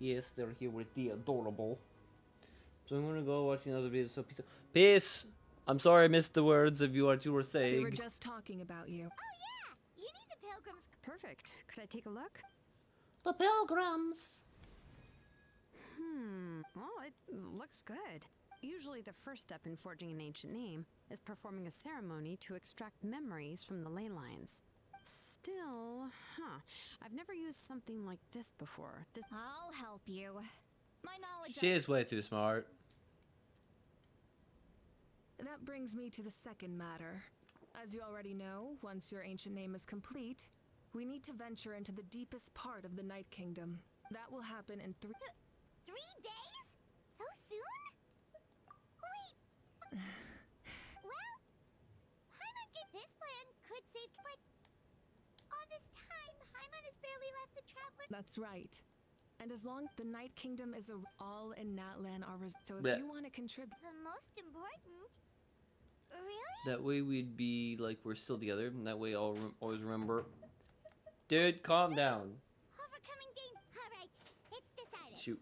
Yes, they're here with the adorable. So I'm gonna go watch another video. So peace. Peace. I'm sorry I missed the words of what you were They were saying. just talking about you. Oh yeah, you need the pilgrims. Perfect. Could I take a look? The pilgrims. Well, it looks good. Usually the first step in forging an ancient name is performing a ceremony to extract memories from the ley lines. Still, I've never used something like this before. I'll help you. My knowledge She is way too smart. That brings me to the second matter. As you already know, once your ancient name is complete, we need to venture into the deepest part of the Night Kingdom. That will happen in 3 days? So soon? Wait. Well, Paimon get this plan could save, but all this time, Paimon has barely left the traveler. That's right. And as long the Night Kingdom is all in Natlan are so if Blech. you want to contribute, The most important. Really? That way we'd be like we're still together. And that way I'll always remember. Dude, calm down. Overcoming game. All right, it's decided. Shoot.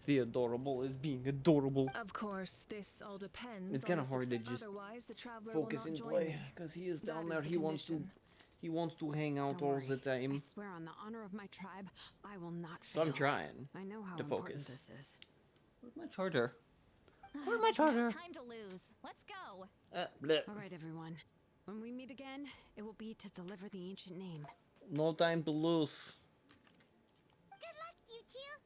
The adorable is being adorable. of course, this all depends. It's on kind of the hard to success. just Otherwise, the traveler focus will and not join play me. because he is That down is there. the He wants to. condition. He wants to hang out Don't all worry. the time. I swear on the honor of my tribe, I will not So fail. I'm trying. I know how to important focus. this is. Where's my charger? Where's my There's no charger? time to lose. Let's go. Bleh. All right, everyone. When we meet again, it will be to deliver the ancient name. No time to lose. Good luck, you two.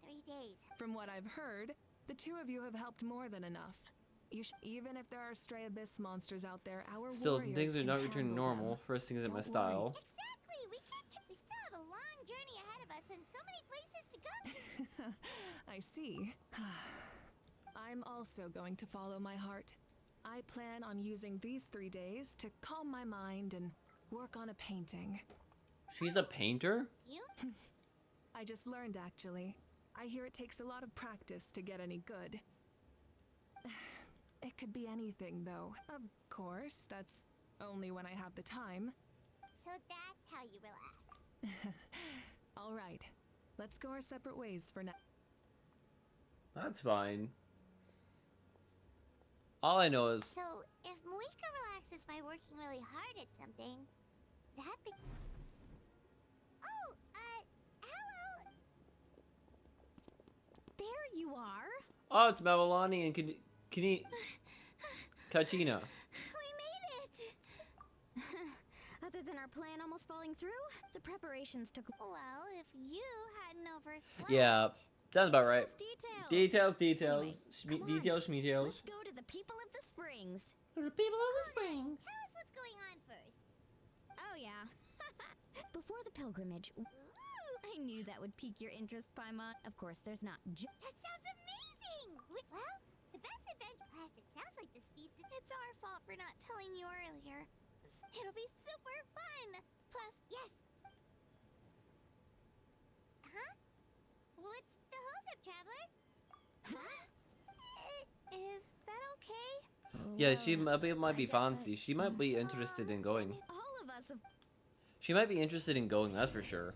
Three days. From what I've heard, the two of you have helped more than enough. Even if there are stray abyss monsters out there, our Still, warriors things are can not returning handle normal. them. First thing isn't my Don't worry. style. Exactly. We still have a long journey ahead of us and so many places to go. I see. I'm also going to follow my heart. I plan on using these 3 days to calm my mind and work on a painting. She's a painter? You? I just learned, actually. I hear it takes a lot of practice to get any good. It could be anything, though. Of course, that's only when I have the time. So that's how you relax. All right, let's go our separate ways for now. That's fine. All I know is So if Moika relaxes by working really hard at something, that be... Oh, hello. There you are. oh, it's Mavalani and Kachina. We made it. Other than our plan almost falling through, the preparations took. Well, if you hadn't overslept... Yeah, sounds about right. Details. Details. Anyway, come on. Details, schmetails. Let's go to the people of the springs. The people of the springs. Tell us what's going on first. Oh yeah. Before the pilgrimage, Ooh, I knew that would pique your interest, Paimon. Of course, there's not. that sounds amazing! Well, the best adventure... Plus, it sounds like this feast... It's our fault for not telling you earlier. It'll be super fun. Plus, Yes, Yeah, she might be I get that. fancy. She might be interested in going. All of us have. She might be interested in going, that's for sure.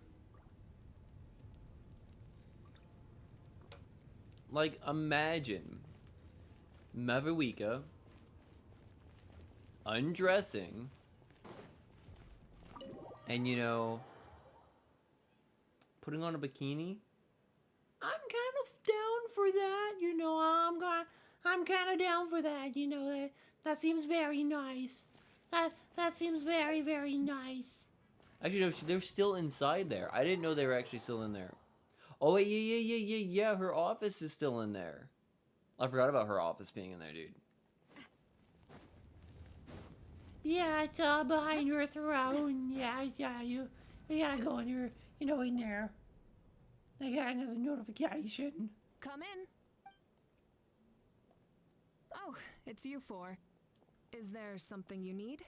Like, imagine Mavuika undressing and, you know, putting on a bikini. I'm kind of down for that, you know. I'm kind of down for that, you know. That seems very nice. That seems very, very nice. Actually, no, they're still inside there. I didn't know they were actually still in there. Oh wait, yeah. Her office is still in there. I forgot about her office being in there, dude. Yeah, it's behind her throne. Yeah, you gotta go in here, you know, in there. I got another notification. Come in. Oh, it's you four. Is there something you need?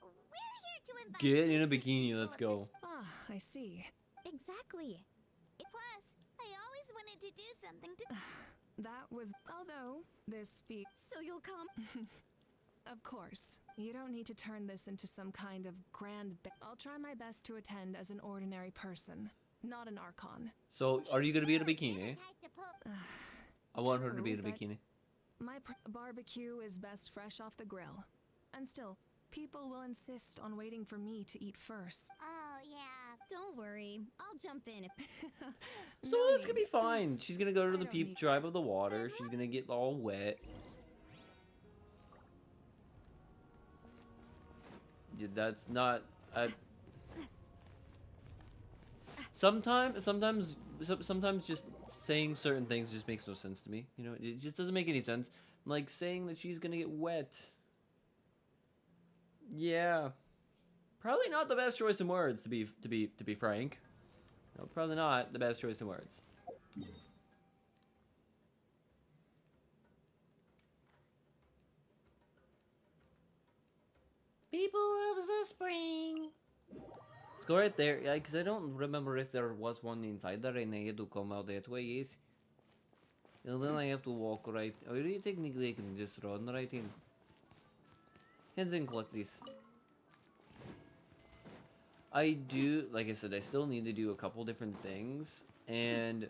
We're here to invite Get you in a to bikini, the let's people of go. this- Ah, I see. Exactly. Plus, I always wanted to do something to. That was... Although, this speak... So you'll come. Of course. You don't need to turn this into some kind of grand... I'll try my best to attend as an ordinary person, not an Archon. So, are you gonna be in a You're the bikini? type to pull- I want her to be in a True, but- bikini. My barbecue is best fresh off the grill. And still, people will insist on waiting for me to eat first. Oh, yeah. Don't worry. I'll jump in if. So No that's gonna need. be fine. She's gonna go to I the don't peep need tribe of the water. She's gonna get all wet. Yeah, that's not. Sometimes just saying certain things just makes no sense to me. You know, it just doesn't make any sense. Like saying that she's gonna get wet. Yeah, probably not the best choice in words. To be frank, no, probably not the best choice in words. People of the spring. Let's go right there. Yeah, because I don't remember if there was one inside there and I had to come out that way, yes. And then I have to walk right. Or really technically I can just run right in. Hands in, collect these. I do, like I said, I still need to do a couple different things. And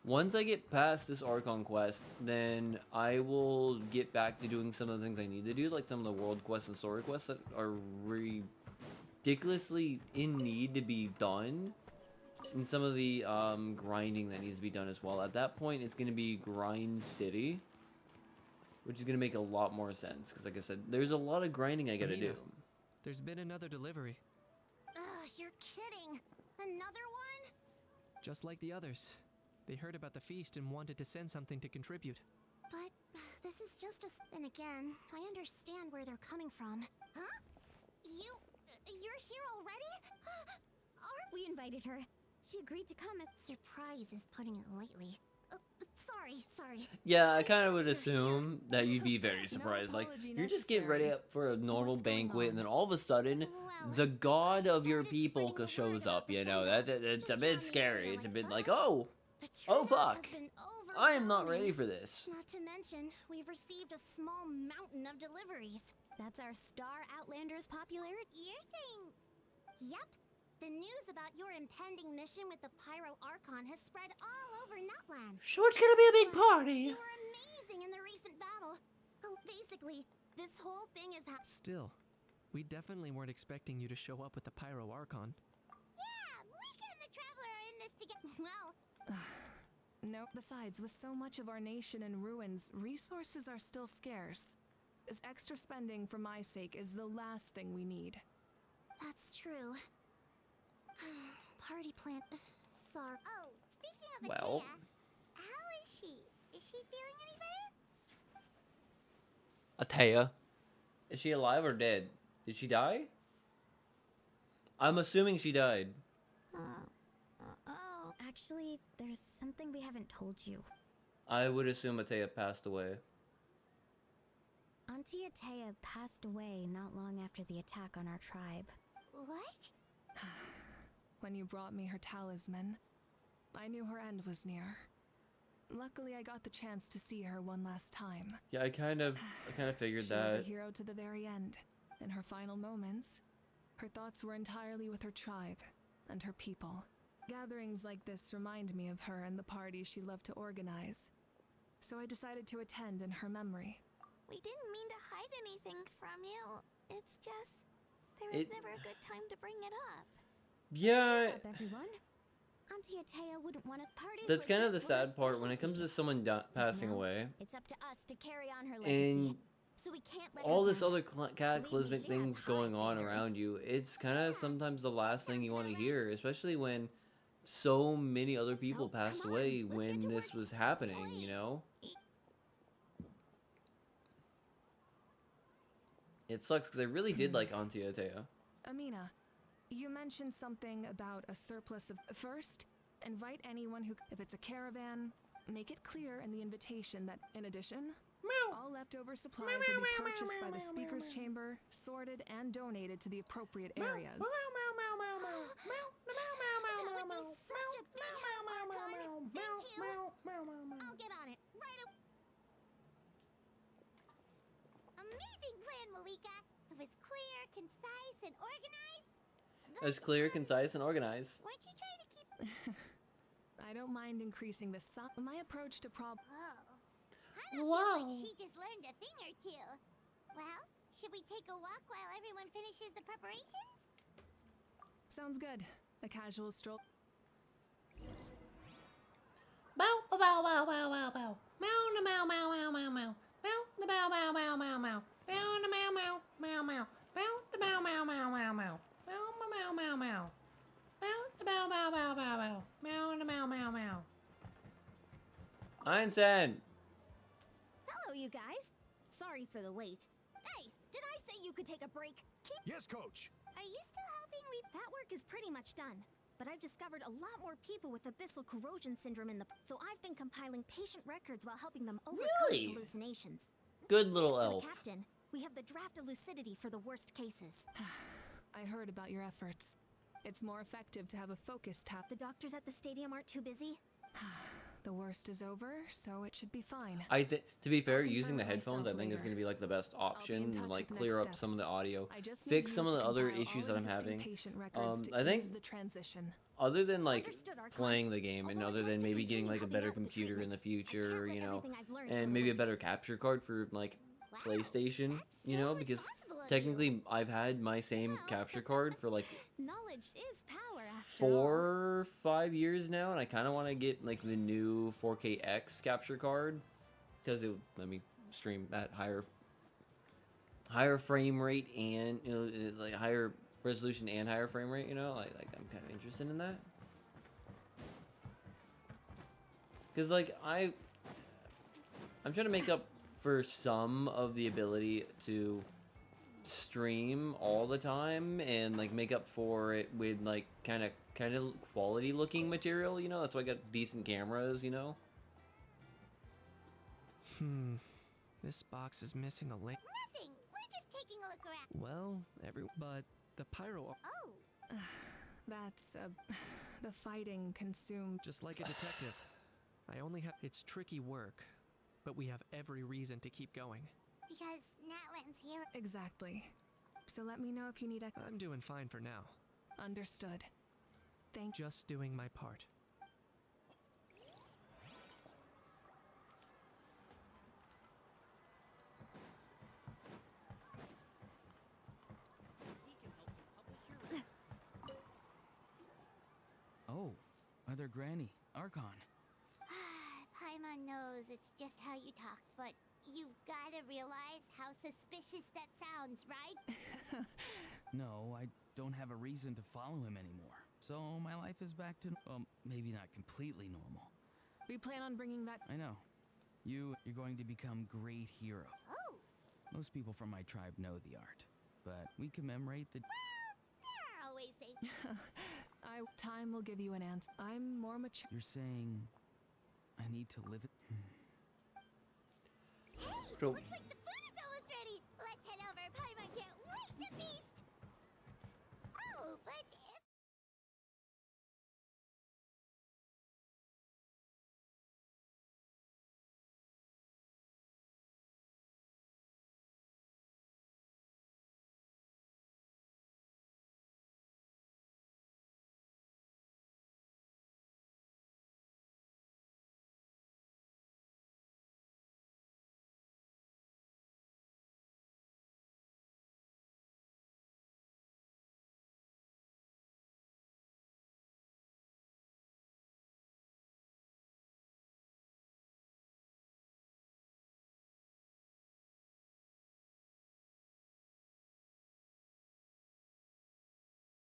once I get past this Archon quest, then I will get back to doing some of the things I need to do, like some of the world quests and story quests that are ridiculously in need to be done. And some of the grinding that needs to be done as well. At that point, it's going to be Grind City, which is going to make a lot more sense. Because like I said, there's a lot of grinding I got to do. Amina, there's been another delivery, Ugh, you're kidding. Another one? just like the others. They heard about the feast and wanted to send something to contribute. But this is just a. And again, I understand where they're coming from. Huh? You're here already? We invited her. She agreed to come. Surprise is putting it lightly. Sorry. Yeah, I kind of would assume that you'd be very surprised. Like, apology you're just getting ready necessary. up for a normal What's going banquet, and then on? all of a sudden, Well, the god I of your started people spreading the shows word up, about you the know? send-off It's a just bit around the scary. area, It's a bit what? like, oh, The oh turnout fuck. has been I am not ready overwhelming. for this. Not to mention, we've received a small mountain of deliveries. That's our star Outlander's popularity. You're saying... Yep. The news about your impending mission with the Pyro Archon has spread all over Nutland. So it's gonna be a big Plus, party. You were amazing in the recent battle. Oh, basically, this whole thing is Still, we definitely weren't expecting you to show up with the Pyro Archon. Yeah, Mika and the Traveler are in this together. Well, No, besides, with so much of our nation in ruins, resources are still scarce. This extra spending for my sake is the last thing we need. that's true. Party plant. Sorry. Oh, speaking of Well. Atea, how is she? Is she feeling any better? Atea. Is she alive or dead? Did she die? I'm assuming she died. Oh, actually, there's something we haven't told you. I would assume Atea passed away. Auntie Atea passed away not long after the attack on our tribe. What? When you brought me her talisman, I knew her end was near. Luckily, I got the chance to see her one last time. Yeah, I kind of figured She was that. a hero to the very end. In her final moments, her thoughts were entirely with her tribe and her people. Gatherings like this remind me of her and the parties she loved to organize. So I decided to attend in her memory. We didn't mean to hide anything from you. It's just there was never a good time to bring it up. Yeah, Up, everyone. Auntie Atea wouldn't want a party. that's like kind of the this were her sad part when it comes specialty. to someone passing Now, away. It's up to us to carry on her legacy. And So we can't let all her this down. other cataclysmic she has things high going on standards. around you, it's kind of sometimes the last thing you want to hear, especially when so many other people So, passed come on, away let's when get to this work. was happening, you know? It sucks because I really did like Auntie Atea. Amina, you mentioned something about a surplus of... First, invite anyone who... If it's a caravan, make it clear in the invitation that, in addition, all leftover supplies will be purchased by the speaker's chamber, sorted, and donated to the appropriate areas. That would be such a big help, Archon. Thank you. I'll get on it right away. Amazing plan, Malika. It was clear, concise, and organized. As clear, concise, and organized. Weren't you trying to keep... I don't mind increasing the my approach to Whoa. Hana Wow. feels like she just learned a thing or two. Well, should we take a walk while everyone finishes the preparations? Sounds good. A casual stroll. Bow, bow, bow, bow, bow, bow, bow. Meow, na, meow, meow, meow, meow, meow. Meow, na, meow, meow, meow, meow, meow. Meow, na, meow, meow, meow, meow. Meow, na, meow, meow, meow, meow, meow. Meow, meow, meow, meow. Meow, na, meow, meow, meow, meow, meow. Meow, na, meow, meow, meow. Einstein! Hello, you guys. Sorry for the wait. Hey, did I say you could take a break? Yes, Coach. Are you still helping That work is pretty much done. But I've discovered a lot more people with abyssal corrosion syndrome in the... So I've been compiling patient records while helping them overcome Really? hallucinations. Good little Thanks to elf. the captain, we have the draft of lucidity for the worst cases. I heard about your efforts. It's more effective to have a focus tap. The doctors at the stadium aren't too busy? The worst is over, so it should be fine. I think, to be fair, I'll using the confirm headphones, I myself think is later. going to be like the best option, touch and like with clear next up some of the steps. audio, I just need fix you some of to the other compile issues all that I'm existing having. patient records to I think ease the transition. other than like Understood, Archon. playing the game, and Although I'd other like than to maybe getting continue like a helping better out with the computer in the treatment, I can't future, let you know, everything I've learned and go to maybe a waste. better capture card for like Wow, PlayStation, that's you so know, because responsible of you. technically I've had my same Well. capture card for like Knowledge is power, after all. 4 or 5 years now, and I kind of want to get like the new 4KX capture card because it would let me stream at higher frame rate and, you know, like higher resolution and higher frame rate, you know, like I'm kind of interested in that. Because like I'm trying to make up for some of the ability to stream all the time and like make up for it with like kind of quality looking material, you know. That's why I got decent cameras, you know. This box is missing a link. Nothing. We're just taking a look around. Well, but the pyro... Oh, That's, the fighting consumed. Just like a detective. I only have... It's tricky work, but we have every reason to keep going. because Natlan's here. Exactly. So let me know if you need a... I'm doing fine for now. Understood. Thank you. Just doing my part. Oh, other Granny, Archon. Paimon knows it's just how you talk, but you've got to realize how suspicious that sounds, right? No, I don't have a reason to follow him anymore. So my life is back to, maybe not completely normal. We plan on bringing that... I know. You're going to become great hero. Oh, Most people from my tribe know the art, but we commemorate the... there are always things. Time will give you an answer. I'm more mature. You're saying I need to live it? Hey, So- looks like the food is almost ready. Let's head over. Paimon can't wait to feast. Oh, but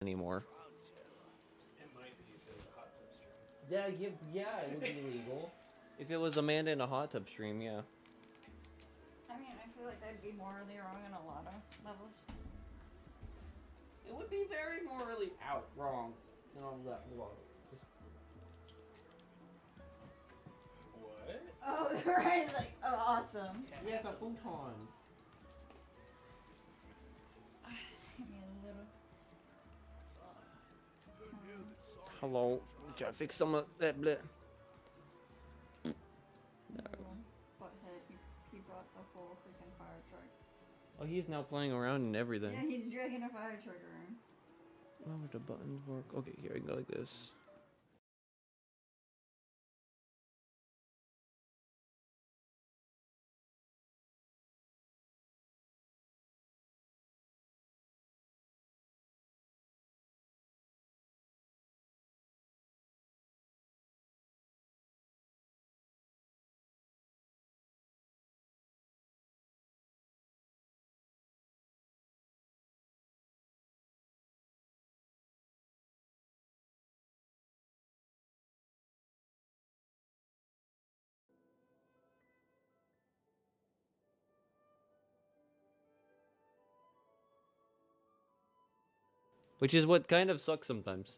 anymore. Yeah, yeah, it would be illegal. If it was Amanda in a hot tub stream, yeah. I mean, I feel like I'd be morally wrong on a lot of levels. It would be very morally wrong. And all that. What? Oh, right, like, oh, awesome. Yeah, it's a futon. Give me a little. Hello. Gotta fix some of that blit. Butthead, he brought a full freaking fire truck. Oh, he's now playing around and everything. Yeah, he's dragging a fire truck around. Oh, would the buttons work? Okay, here I can go like this. Which is what kind of sucks sometimes.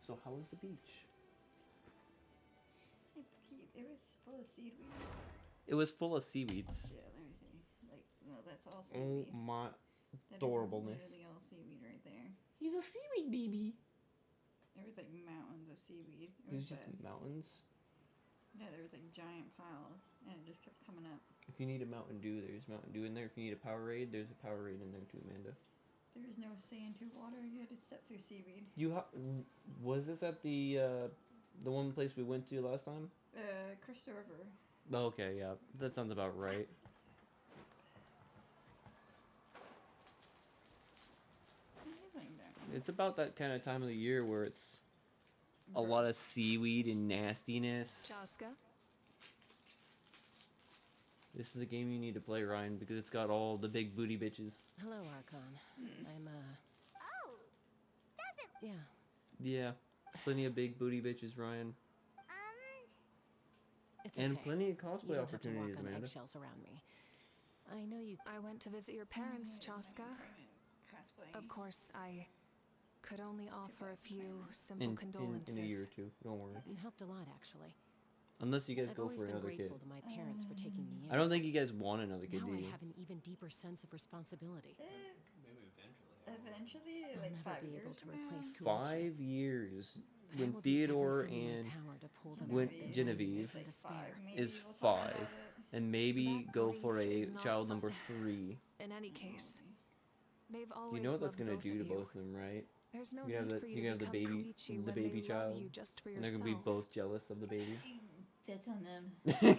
So how was the beach? It was full of seaweed. It was full of seaweeds. Yeah, let me see. Like, no, that's all Oh seaweed. my That is adorableness. literally all seaweed right there. He's a seaweed baby. There was like mountains of seaweed. It He's was just bad. mountains. Yeah, there was like giant piles, and it just kept coming up. If you need a Mountain Dew, there's Mountain Dew in there. If you need a Powerade, there's a Powerade in there too, Amanda. There was no sand to water. You had to step through seaweed. Was this at the one place we went to last time? Crystal River. Oh, okay, yeah, that sounds about right. It's about that kind of time of the year where it's a lot of seaweed and nastiness. Chaska? This is the game you need to play, Ryan, because it's got all the big booty bitches. Hello, Archon. I'm, Oh, does it? yeah. Yeah, plenty of big booty bitches, Ryan. It's And okay. plenty of You cosplay don't have to opportunities, walk on Amanda. eggshells around me. I know you. I went to visit your parents, Chaska. Cosplay. Of course, I could only offer a few simple In condolences. a year or two, don't worry. You helped a lot, actually. Unless you guys I've go always for been another kid. grateful to my parents for taking me in. I don't think you guys want another kid, Now do I you? have an even deeper sense of responsibility. Eventually, I'll like never 5 be years able to from now. replace Koichi. 5 years. But I When will do Theodore everything in and my power to pull them when out of their Genevieve loneliness and despair. Maybe is we'll talk 5, about it. and maybe That go grief for a is not child number something- 3. In any case, they've always You know what that's loved gonna both do to of you. both of them, right? There's no You have need the for you you to have the become baby Koichi the when baby they child, love you just for and yourself. they're gonna be both jealous of the baby. That's on them. Yeah, don't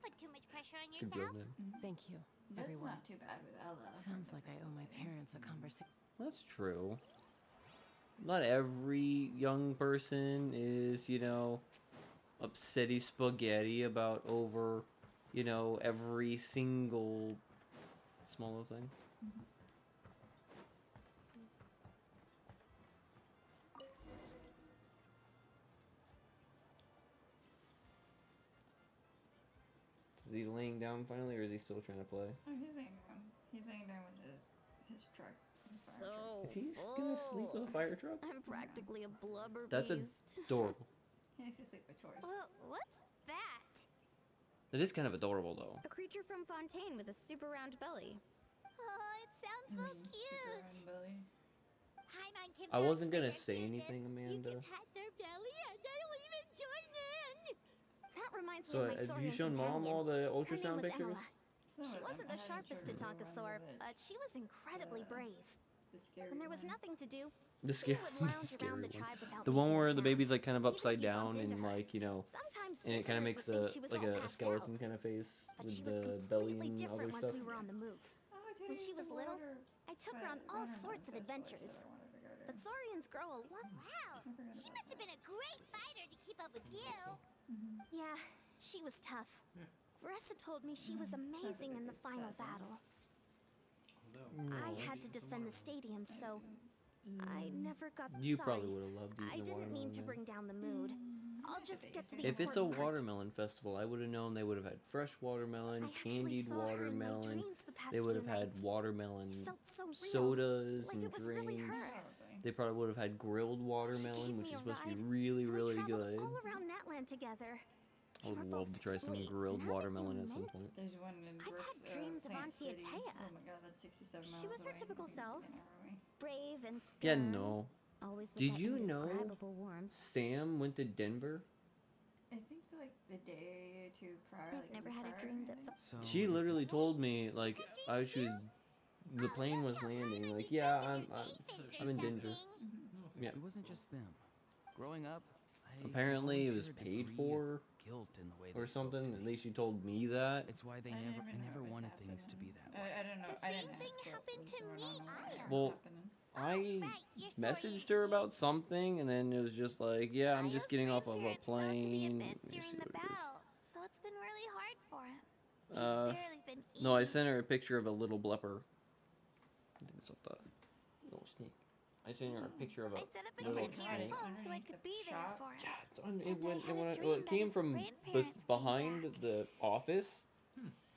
put too much pressure on Good yourself. job, man. Thank you, That's everyone. not too bad with Ella. Sounds like I owe my parents a conversation. That's true. Not every young person is, upsetty spaghetti about over, every single small little thing. Is he laying down finally, or is he still trying to play? Oh, he's laying down. He's laying down with his truck. His fire truck. So Is he gonna sleep with a fire truck? I'm practically a blubber That's beast. adorable. He likes to sleep with toys. Well, what's that? That is kind of adorable, though. A creature from Fontaine with a super round belly. Oh, it sounds so cute. Belly. Paimon can I vouch wasn't for gonna their say cuteness. anything, You Amanda. can pat their belly and I'll even join in. That reminds me So, of my have Saurian you shown Mom companion. all the Her name ultrasound was pictures? Emma. Some She of them. wasn't I the hadn't sharpest showed to her talk a one sore, that's but she was incredibly brave. the scary When there was one. nothing to do, The she scary, would the lounge around scary the one. tribe without The one making a where the sound. baby's like kind of Even if upside you bumped down into and her. like Sometimes and it kind of visitors makes would think the she was like all a passed skeleton out. kind of face But with she was the belly completely and different other once stuff. we were on the move. Oh, I When she was little, I took her on all sorts of adventures. but saurians grow a lot. Wow, she must have been a great fighter to keep up with you. Yeah, she was tough. Varessa told me she was amazing in the final battle. I had to defend the stadium, so I never got. You sorry. probably would have loved eating I the didn't mean watermelon. to Man. bring down the mood. I'll just get to the If it's a important part. watermelon festival, I would have known they would have had fresh watermelon, I actually candied saw her in my watermelon. dreams the past They would few have had nights. watermelon It felt so real, sodas like and it was really drinks. her. They probably would have had grilled She watermelon, gave which me is a supposed to be ride, really, and we really traveled good. all around Natland together. I would love to try some grilled watermelon at some point. There's one in I've Brooks, had dreams of Plant Auntie City. Atea. Oh my god, that's 67 miles She was her away. typical I think it's self. like an hour away. Brave and Yeah, stern. no. Always with Did that you know indescribable warmth. Sam went to Denver? I think like the day or two prior. I've like never week had a prior, dream I that think. felt. So She literally told me, like, she was, the plane was landing, like, yeah, I'm in Denver. Yeah. it wasn't just them. Growing up, I Apparently it always was heard a paid degree of for guilt in the way or they spoke to something. At me. least she told me that. It's why they I didn't never I even know never it was wanted things to be happening. that way. I don't know. The I same didn't thing ask what happened was to going me. on or what was Well, happening. I right, you're messaged sorry. her about something, and then it was just like, yeah, I'm just getting off of a grandparents felt to be plane. amiss Let me during see the what it is. battle, so it's been really hard for him. He's Uh, barely been eating. No, I sent her a picture of a little blepper. I think it's what the little snake. I sent her a picture of a I set up a little tent near his snake. home so I Underneath could the be there shop. for him. Yeah, it's on, And it I went, had a well, dream it came that from his grandparents came behind back. the office,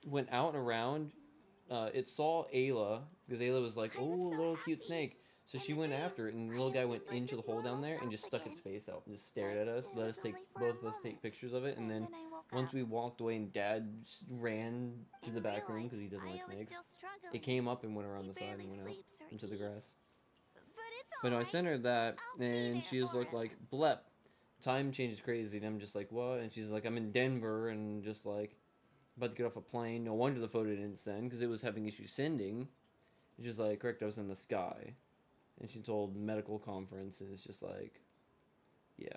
went out and around. It saw Ayla, because Ayla was like, I oh, was a so little cute happy. snake. So In she the went dream, after it, and the I little guy went assumed life into the was hole down normal there and self just stuck its again. face out and just stared at us. It Let was us take, only for a both of us take moment. pictures of it, and then I woke once up. we walked away and Dad ran to In the back real room life, because he doesn't I like was snakes. still struggling. It came up and went around He the side and barely went out sleeps or into the eats. grass. But it's But no, I alright. sent her that, I'll be and there she was for like, him. Blep, time changes crazy. And I'm just like, what? And she's like, I'm in Denver, and just like, about to get off a plane. No wonder the photo didn't send, because it was having issues sending. And she's like, correct, I was in the sky. And she told medical conference, and it's just like, yeah.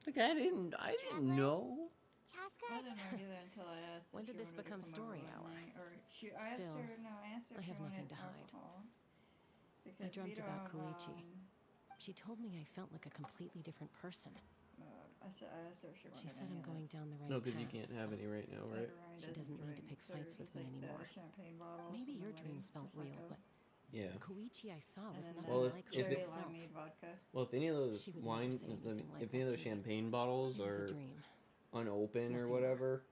Like, I didn't know. Chaska? I didn't know either until I asked. When if did she this wanted to become come story over hour? one night, Or she, I asked Still, her. No, I asked her I if she have nothing wanted to hide. alcohol. I Because we dreamt about don't, Koichi. She told me I felt like a completely different person. I asked her if she wanted. She said any I'm of going this. down the right No, because path. you can't have so any right now, But right? Ryan She doesn't need to drink, pick so fights it with was me like the anymore. champagne bottles Maybe from your the dreams wedding, felt real, Prosecco. but Yeah. the Koichi I saw And was then nothing Well, like if she cherry it- herself. limeade vodka. Well, if any of those She would never wine, say anything like if any of that those to me. champagne bottles It was a are dream. unopened or Nothing more. whatever,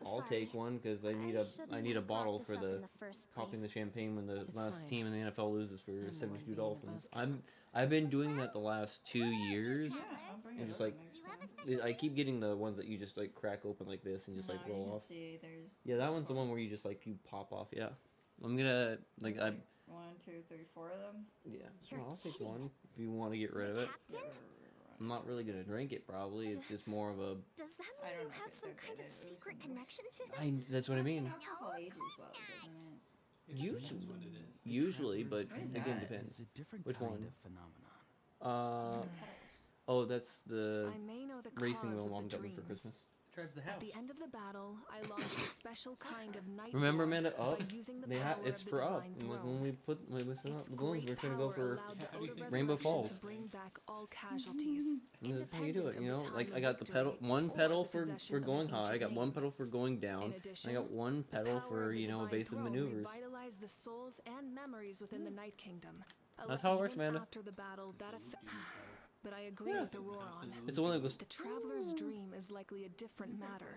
I'll Sorry. take one, because I need shouldn't a have brought bottle this for up the in the first popping the place. champagne when the It's last fine. team in the NFL loses for I'm more $72 being a Dolphins. buzzkill. I've been doing that the last 2 years, Yeah, I'll bring and it just up like next You have a time. special I keep getting the ones that you just like crack open like this and just like No, you roll can off. see there's Yeah, that one's the one where you just like you pop off. Yeah, I'm gonna like I 1, 2, 3, 4 of them. yeah. You're I'll take kidding. one if you want to get rid of it. Captain? I'm not really gonna drink it probably. It's just more of a. Does that I mean don't you know have if some it's kind of okay, it was secret somewhere. connection to them? That's what I mean. Alcohol of ages course well, not. doesn't it? Usually, That's what it is. The usually, but traveler's dream again is depends. It's a different Which kind one? of phenomenon. Uh Petals. oh, that's the I may know the racing cause wheel of mom the got me for dreams. Christmas. Drives the At house. the end of the battle, I launched a special kind of night Remember, war Amanda, by up. using the They power it's of the for up. divine And, like, throne. when we sent out Its the balloons, great we're trying to go power for allowed the How do you Oda think Rainbow resurrection Falls. to bring back all casualties. And that's how you do it, independent you of know. the Like time I of got the pedal, victory one or pedal the for possession of an going high. I got ancient one name. pedal for going down. In And I addition, got one the pedal power for of the you know divine evasive throne maneuvers. revitalized the souls and memories within the Night Kingdom. That's how it works, Even Amanda. After the battle, that but I agree Yeah. with the Roron. It's the one that goes. The traveler's dream is likely a different matter.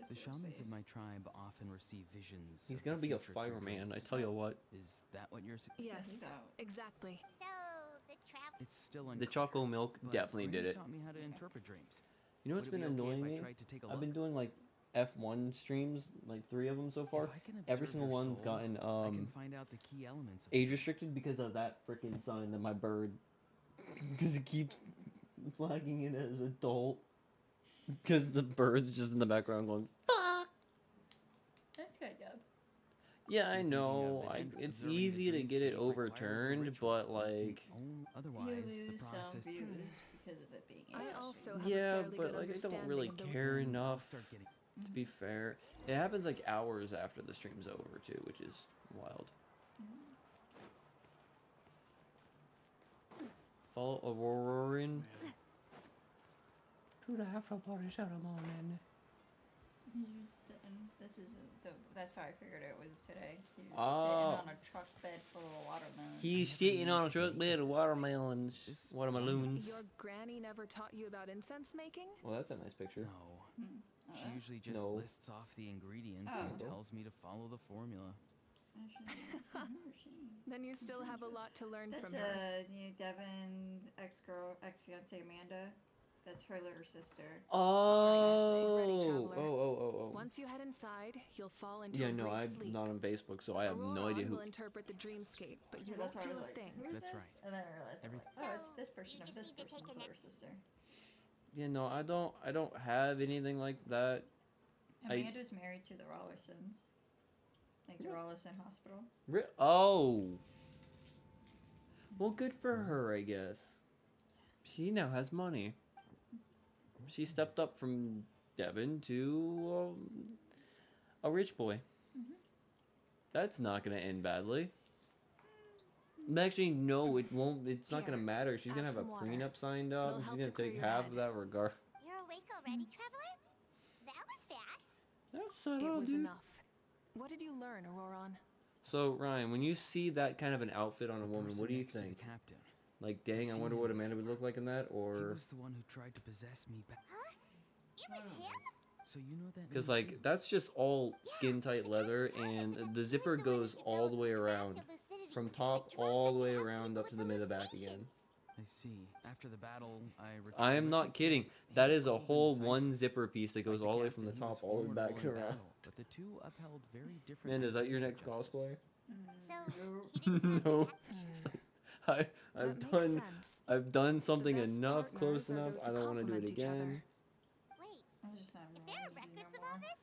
The shamans of my tribe often receive visions. He's of gonna the be a future through fireman. I dreams. tell you what. Is that what you're? Yes, exactly. So, the travel. It's still The unclear. choco milk but definitely Granny did it. taught me how to interpret dreams. You know what's Would it been be okay annoying if I me? tried to take a I've been look? doing like F1 streams, like 3 of them so far. If I can Every observe single your one's soul, gotten I can find out the key elements of age restricted because of that freaking sign that my bird, because it keeps flagging it as adult. Because the bird's just in the background going, fuck. That's good, Dub. Yeah, I You're thinking know. of it, It's observing the easy to dream get it state requires a overturned, ritual. but You like, can own- You otherwise the lose some process. views because of it being I age also restricted. have a yeah, fairly but good like I don't understanding really of the care Then I'll enough. start getting. To be fair, it happens like hours after the stream's over too, which is wild. Follow Auroran. To the after party ceremony. He's just sitting. That's how I figured it was today. He was Oh. sitting on a truck bed full of watermelons. He's sitting on a truck bed of watermelons. Watermelons. Your granny never taught you about incense making? Well, that's a nice picture. No. Oh, She usually just No. lists off the ingredients Oh. and tells me to follow the formula. Actually, that's I've never seen. Then you still have a lot to learn That's from her. Devin's ex-fiance Amanda. That's her little sister. Oh. Once you head inside, you'll fall into Yeah, a no, brief I'm sleep. not on Facebook, so I have no idea Auroran who. will interpret the dreamscape, but you That's won't why I feel was a like, thing. who is That's this? right. And then I realized, Every- it's this person of this person's little sister. Yeah, no, I don't have anything like that. Amanda's married to the Rollisons. Like the Rollison Hospital. Oh. Well, good for her, I guess. She now has money. She stepped up from Devin to a rich boy. That's not gonna end badly. Actually, no, it won't. It's not gonna Here, matter. She's gonna have have a some water. prenup signed up. It'll And she's help gonna to clear take your half head. of that regard. You're awake already, traveler? That was fast. That's It was dude. enough. What did you learn, Auroran? So Ryan, when you see that kind of an outfit on a The woman, person what do you next to the think? captain. Like, dang, I seen wonder him what before. Amanda would look like in that, He or was the one who tried to possess me back. Huh? It was him? So you know that because name like too? that's just all skin tight leather, and the zipper goes all the way around, from top all the way around up to the mid of the back again. I see. After the battle, I am not kidding. That is a whole one zipper piece that goes Like all the way from the captain, he was top all the way back formidable in around. battle, but the two upheld very different Man, is that your ideas next of justice. cosplay? So, he didn't have No. the captain. I've That done makes sense. I've done something best enough partners close are enough. those I who don't want to do it complement each other. again. Wait, I was just not if there are records of all this,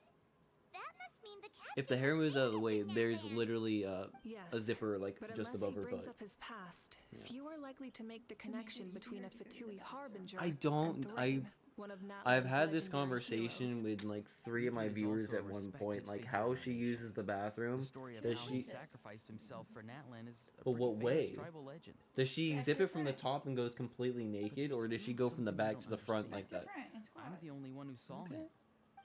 that must mean the captain If the hair was moves out of the way, famous in that there's land. literally Yes. a zipper like But just unless above he her brings butt. up his past, Yeah. few are likely to make the connection between a Fatui harbinger I don't- and Thrain, one of I've Natlan's had this legendary conversation heroes. with like 3 of my Idri is viewers also a at one respected point, like figure how in she the uses the bathroom. The story of Does how she? he sacrificed himself for Natlan is a But pretty what famous way? tribal legend. Does she Yeah, zip it from the different. top and goes completely naked, you or does she still go from the something you back to don't the front understand. like that? Different in squad. I'm the only one who saw Okay. him.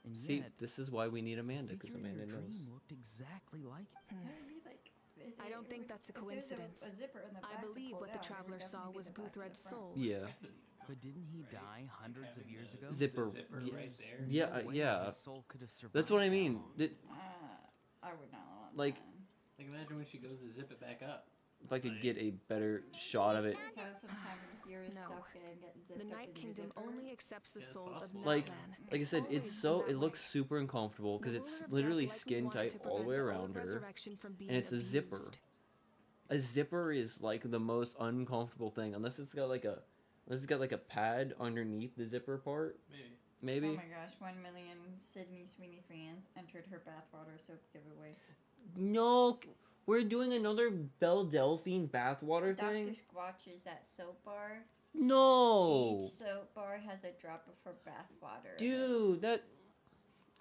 And See, yet, this is why we need the Amanda, because figure in Amanda your knows. dream looked exactly like him. That would be like, I don't think that's a if there's coincidence. a zipper in the I back to believe pull what the down, it would traveler saw definitely be was the back to the Guthred's front. soul. Yeah, But didn't he die hundreds of years ago? zipper. zipper yeah, right there. Yeah, No way yeah. his soul could have survived That's what I that mean. long. I would not want Like- that. Like imagine when she goes to zip it back up. If I could get a better shot of it. Have sometimes your No. stuff get zipped The up Night in your Kingdom zipper. only accepts the Yeah, it's souls of possible. Like- Natlan. Like I said, it's always so been it that looks way. super uncomfortable because The it's ruler of literally death likely skin wanted tight to all the way prevent around her, resurrection from being and it's a zipper. abused. A zipper is like the most uncomfortable thing, unless it's got like a pad underneath the zipper part. Maybe. Oh Maybe. my gosh, 1 million Sydney Sweeney fans entered her bathwater soap giveaway. No, we're doing another Belle Delphine bathwater Dr. thing. Squatch's at soap bar. No, Each soap bar has a drop of her bathwater. dude, that.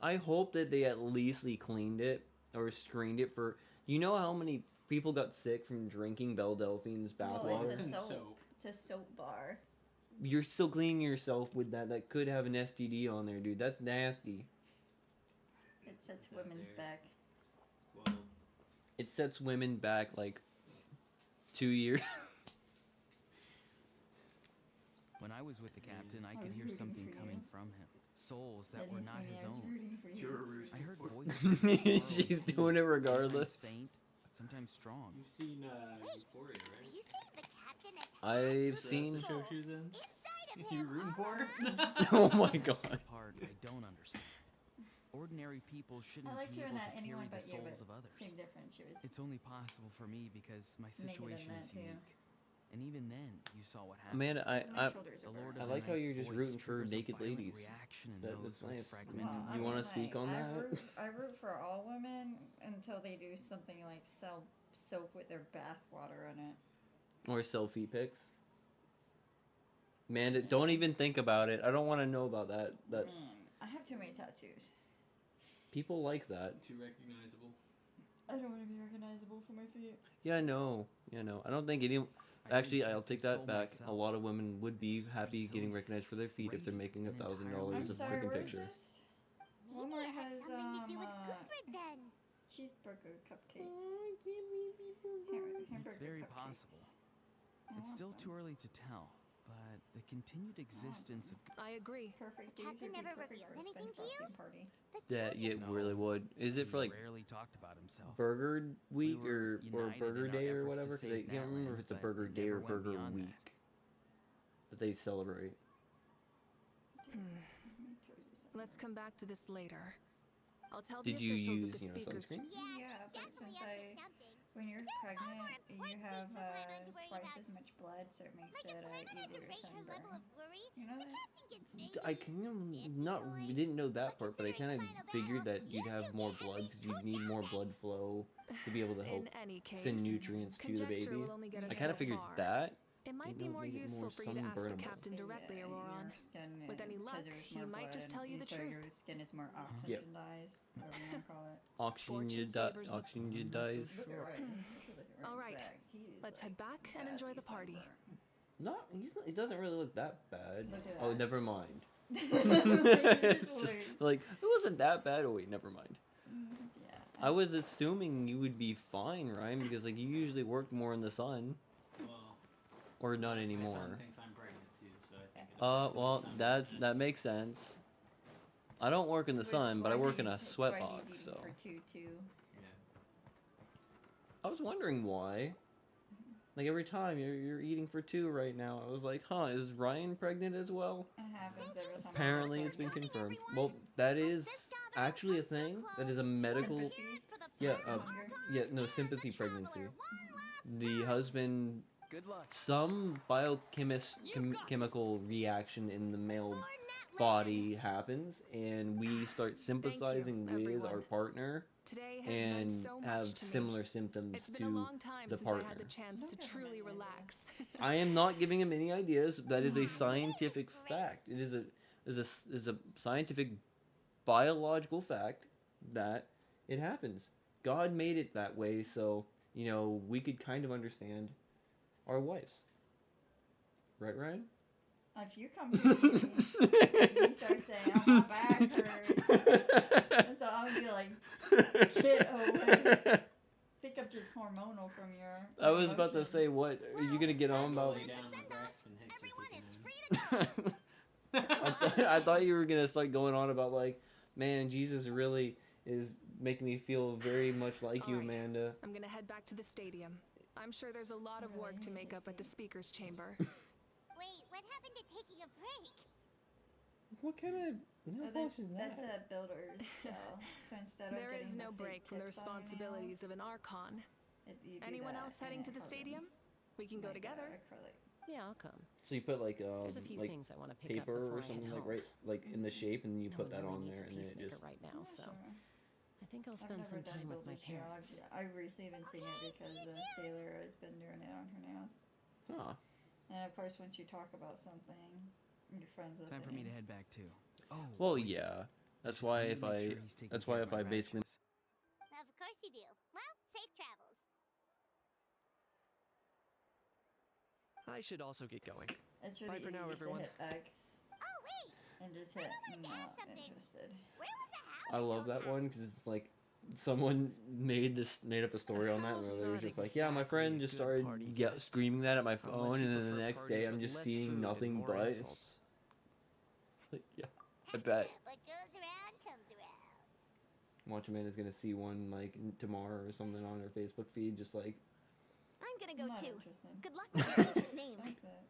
I hope that they at least cleaned it or screened it for. You know how many people got sick from drinking Belle Delphine's Well, bathwater? it's a And soap. soap. It's a soap bar. You're still cleaning yourself with that. That could have an STD on there, dude. That's nasty. It sets It's out women's there. back. Well, It sets women back like 2 years. When I was with the captain, I I could was hear rooting something for coming you. from him. Souls that Sydney were not Sweeney, his I was own. rooting for you. you're a rooster. I heard for- voices. that She's swirled doing it through, regardless. Sometimes faint, sometimes strong. You've seen Euphoria, Are right? you saying the captain has I've Is that seen. the show she was in? inside of You him rooting all for her? Oh my That's god. the part I don't understand. Ordinary people shouldn't I liked be her in able that to Anyone carry the But You, souls but of others. same difference. She was It's only possible for me because my naked in situation that is too. unique. And even then, you saw what happened. Amanda, My shoulders The are Lord burned. I of the like how Night's you're just voice rooting for triggers a naked violent ladies. reaction in That's those nice. with fragmented Well, You I'm wanna not speak lying. on that? I root for all women until they do something like sell soap with their bath water in it. Or selfie pics. Amanda, don't even think about it. I don't want to know about that. That I have too many tattoos. people like that. Too recognizable. I don't want to be recognizable for my feet. Yeah, I know. Yeah, I know. I don't think any. I already Actually, I'll checked take his that soul back. A myself. lot of women would be It's happy pretty getting silly. recognized for their feet if they're making Rating $1,000 an I'm a sorry, freaking what is picture. this? Maybe Walmart it has has something to do with Goosewood then. cheeseburger cupcakes. It's Hamburger very cupcakes. possible. I It's want still them. too early to tell, but the continued existence of I agree. Perfect. The These captain would be never perfect revealed for a anything spin to you? frosting party. The That children. it No. really would. Is it he for like rarely talked about himself. Burger Week We or were united Burger in our Day or efforts to whatever? 'Cause save I can't remember if Natlan, it's a but Burger it Day or never went Burger beyond that. Week that they celebrate. Let me tell you something. Let's come back to this later. I'll tell Did the you officials use, at the you know, speakers. sunscreen? Yeah, but Definitely since up to something. when you're There are far more pregnant, you important have things for Paimon to worry twice about. as much blood, so it makes Like if it Paimon had to easier rate her level sunburn. of worry, You know the that? captain gets maybe I kind of 50 not points. didn't know that But part, but I kind considering of the final figured battle, that you'd you have two more get at blood least because you'd need more 2,000. blood flow to be able to help In any case, send nutrients to the conjecture baby. will only get us I kind so of figured far. that. It might You be know, more make it useful more for you to ask the sunburnable. captain directly, Yeah, Auroron. your skin, With any luck, because there's he more might blood just and tell you the so truth. your skin is more Yep. oxygenized, whatever you want to call it. Fortune favors the- Oxygen dies. Look at Ryan. All right, let's head back and enjoy the party. Not, he doesn't really look that bad. Look at Oh, that. never mind. It's It's just like it wasn't that bad. Oh wait, never mind. Yeah. I was assuming you would be fine, Ryan, because like you usually work more in the sun, Well, or not my anymore. son thinks I'm pregnant too, so I think it affects Well, my that sunburnness. makes sense. I don't work in the It's sun, but I why work in a he's- it's why he's sweatbox, eating so for two too. Yeah. I was wondering why. Like every time you're eating for two right now, I was like, huh, is Ryan pregnant as well? It happens every time. Apparently, it's been confirmed. Well, that is actually a thing. That is a medical. Yeah, no, sympathy pregnancy. The husband, Good luck. some biochemical reaction in the male body happens, and we start sympathizing with everyone. our partner Today has and meant so have much to me. similar symptoms It's been a to long time the since I had partner. the chance to Look at truly him. relax. I am not giving him any ideas. That is a scientific fact. It is a scientific biological fact that it happens. God made it that way, so we could kind of understand our wives. Right, Ryan? If you come to me and you start saying, "Oh, my back hurts," so I'm gonna be like, "Get away." Think I'm just hormonal from your. I was about to emotions. say, what are you gonna get on about? Lay down, my Braxton Hicks are kicking in. I thought you were gonna start going on about like, man, Jesus really is making me feel very much like you, Alright. Amanda. I'm gonna head back to the stadium. I'm sure there's a lot of work to make up at the speaker's chamber. Wait, what happened to taking a break? What kind of That's is that's that? a builder's shell. So instead of There is getting no the break fake from the tips on your responsibilities nails, of an Archon. you do Anyone that else and heading it to the stadium? hardens We can go like, together. acrylic. Yeah, I'll come. So you put like There's a few like things I want to pick up paper before or I something head like home. right like in the shape, and you No put one that really on needs there, a and then it peacemaker just. right now, Yeah, so sure. I think I'll I've spend never some done time with my builder's gel. parents. I've recently been seeing it because the sailor has been doing it on her nails. Huh. And of course, once you talk about something, your friends listening. Time for me to head back too. Oh. Well, wait. yeah. That's I why need if to make I sure he's taking that's care why of if my I basically rashes. Of course you do. Well, safe travels. I should also get going. It's really Bye for now, easy everyone. to hit X Oh, wait. and just hit wanted to ask not something. interested. Where was the house? I love that one because it's like someone made up a story on that House where they were not just like, yeah, my exactly friend a just good started party guest. screaming that at my Unless phone, you and then the prefer next day parties I'm with just less seeing food and nothing more but. insults. It's like, yeah, I bet. What goes around comes around. Watch Amanda's gonna see one like tomorrow or something on her Facebook feed, just like I'm gonna go Not too. interested. Good luck with your ancient name. That's it.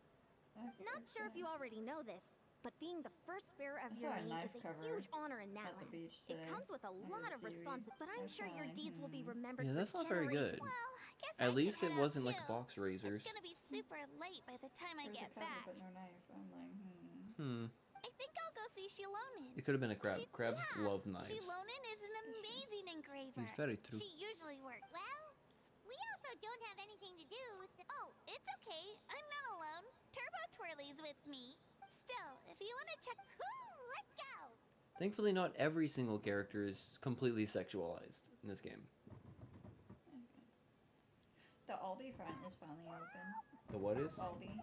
That's Not sure if you X. already know this, but being the first bearer of I your saw a name knife is a cover huge honor in at the Natlan. beach It today. comes with a under lot the of seaweed. responsibility, but I'm That's sure your fine. deeds will be remembered Yeah, for that's not very generations. good. Well, I guess I at should least head it out wasn't like too. box razors. It's gonna be super late by the time I Where's get the cover back. but no knife? I'm like, I think I'll go see Shilonen. It could have been a crab. She- Crabs yeah, love knives. Shilonen is an amazing engraver. He's very true. She usually works well. We also don't have anything to do, so... Oh, it's okay. I'm not alone. Turbo Twirly's with me. Still, if you want to check... Whoo, let's go! Thankfully, not every single character is completely sexualized in this game. the Aldi front is finally open. The what is? Aldi.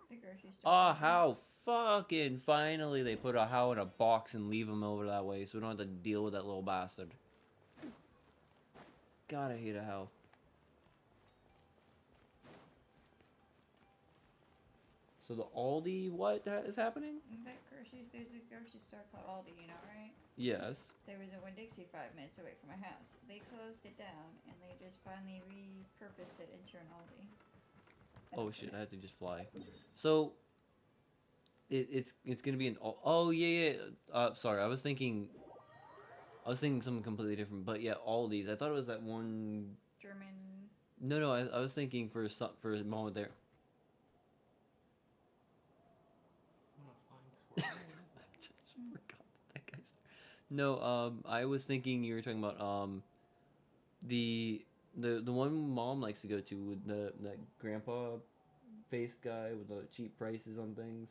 The grocery store. Ah, how fucking finally they put a how in a box and leave him over that way so we don't have to deal with that little bastard. God, I hate a how. So the Aldi, what is happening? There's a grocery store called Aldi, you know, right? Yes. There was a Winn-Dixie 5 minutes away from my house. They closed it down and they just finally repurposed it into an Aldi. Oh shit, I have to just fly. So it's gonna be an oh yeah. Sorry, I was thinking something completely different. But yeah, Aldi's. I thought it was that one German. No, I was thinking for a moment there. I just forgot that guy's there. No, I was thinking you were talking about the one Mom likes to go to with that grandpa faced guy with the cheap prices on things.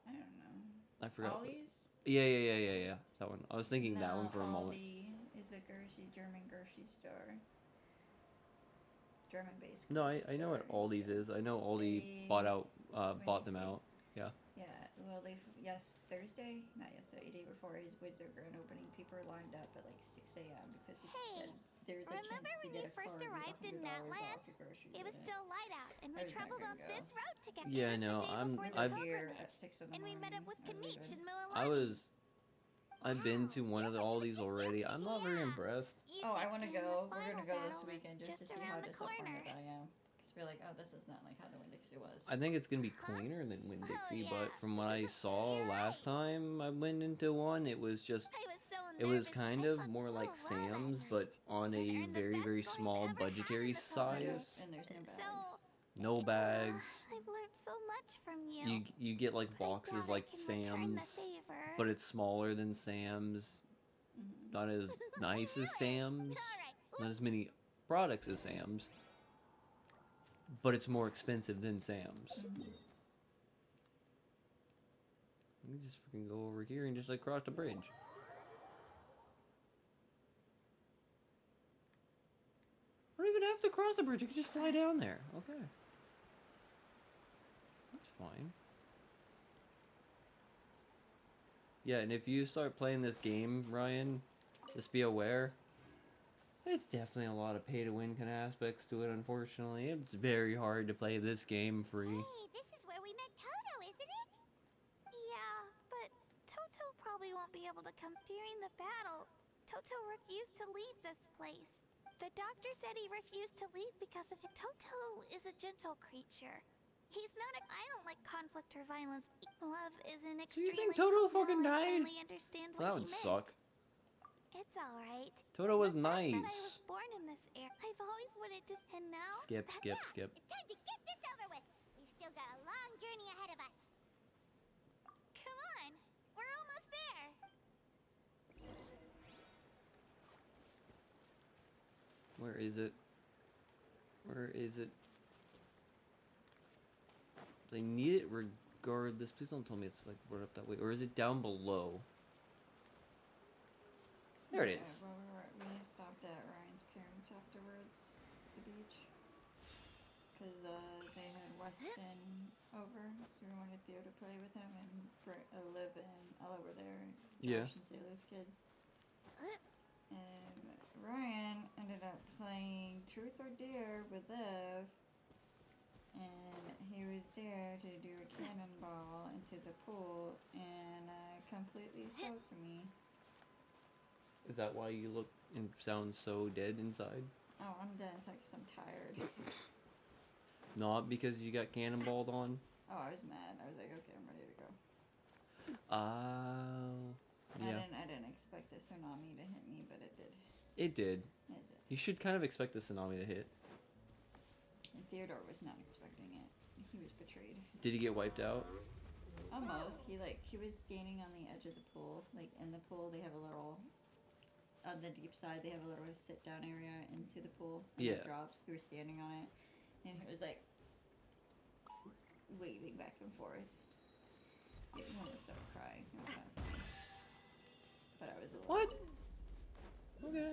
I don't know. I forgot. Ollie's? Yeah. That one. I was thinking that one for a moment. Aldi is a German grocery store. German-based. No, I know what Aldi's is. I know Aldi bought them out. Yeah. Yeah, well, Thursday, not yesterday, day before was their grand opening. People were lined up at like 6 a.m. because there's a chance to get a car first arrived in Natland? It was still light out, and we traveled on this road to get Yeah, there. no, I've here at 6 in the And we met up with morning, Kanich and Moalani. I've been to one of the Aldi's already. I'm not very impressed. Oh, I want to go. We're gonna go this weekend just to see how disappointed I am. Because we're like, oh, this is not like how the Winn-Dixie was. I think it's gonna be cleaner than Winn-Dixie, but from what I saw last time I went into one, it was just it was kind of more like Sam's, but on a very, very small budgetary size. And there's no bags. No bags. I've learned so much from you. You get like boxes like Sam's, but it's smaller than Sam's. Not as nice as Sam's. Not as many products as Sam's. But it's more expensive than Sam's. We just freaking go over here and just like cross the bridge. I don't even have to cross the bridge. I can just fly down there. Okay. That's fine. Yeah, and if you start playing this game, Ryan, just be aware. It's definitely a lot of pay-to-win kind of aspects to it, unfortunately. It's very hard to play this game free. Hey, this is where we met Toto, isn't it? Yeah, but Toto probably won't be able to come during the battle. Toto refused to leave this place. The doctor said he refused to leave because of it. Toto is a gentle creature. He's not I don't like conflict or violence. Love is an So you extremely... think Toto fucking died? I only understand That what would he suck. meant. It's alright. Toto was The fact nice. that I was born in this era. I've always wanted to... And now... Skip. It's time to get this over with. We've still got a long journey ahead of us. Come on. We're almost there. Where is it? Where is it? They need it regardless. Please don't tell me it's like right up that way. Or is it down below? There it is. Well, we stopped at Ryan's parents afterwards at the beach. Because they had Weston over. So we wanted Theo to play with him and Liv and Ella were there. Yeah. Josh and Sailor's kids. And Ryan ended up playing Truth or Dare with Liv. And he was there to do a cannonball into the pool and completely soaked me. Is that why you look and sound so dead inside? Oh, I'm dead inside because I'm tired. Not because you got cannonballed on? Oh, I was mad. I was like, okay, I'm ready to go. Yeah. I didn't expect the tsunami to hit me, but it did. It did. It did. You should kind of expect the tsunami to hit. And Theodore was not expecting it. He was betrayed. Did he get wiped out? Almost. He was standing on the edge of the pool. Like in the pool, they have a little. On the deep side, they have a little sit-down area into the pool. And Yeah. it drops. He was standing on it, and he was like waving back and forth. He almost started crying. It was kind of funny. But I was a little. What? Okay.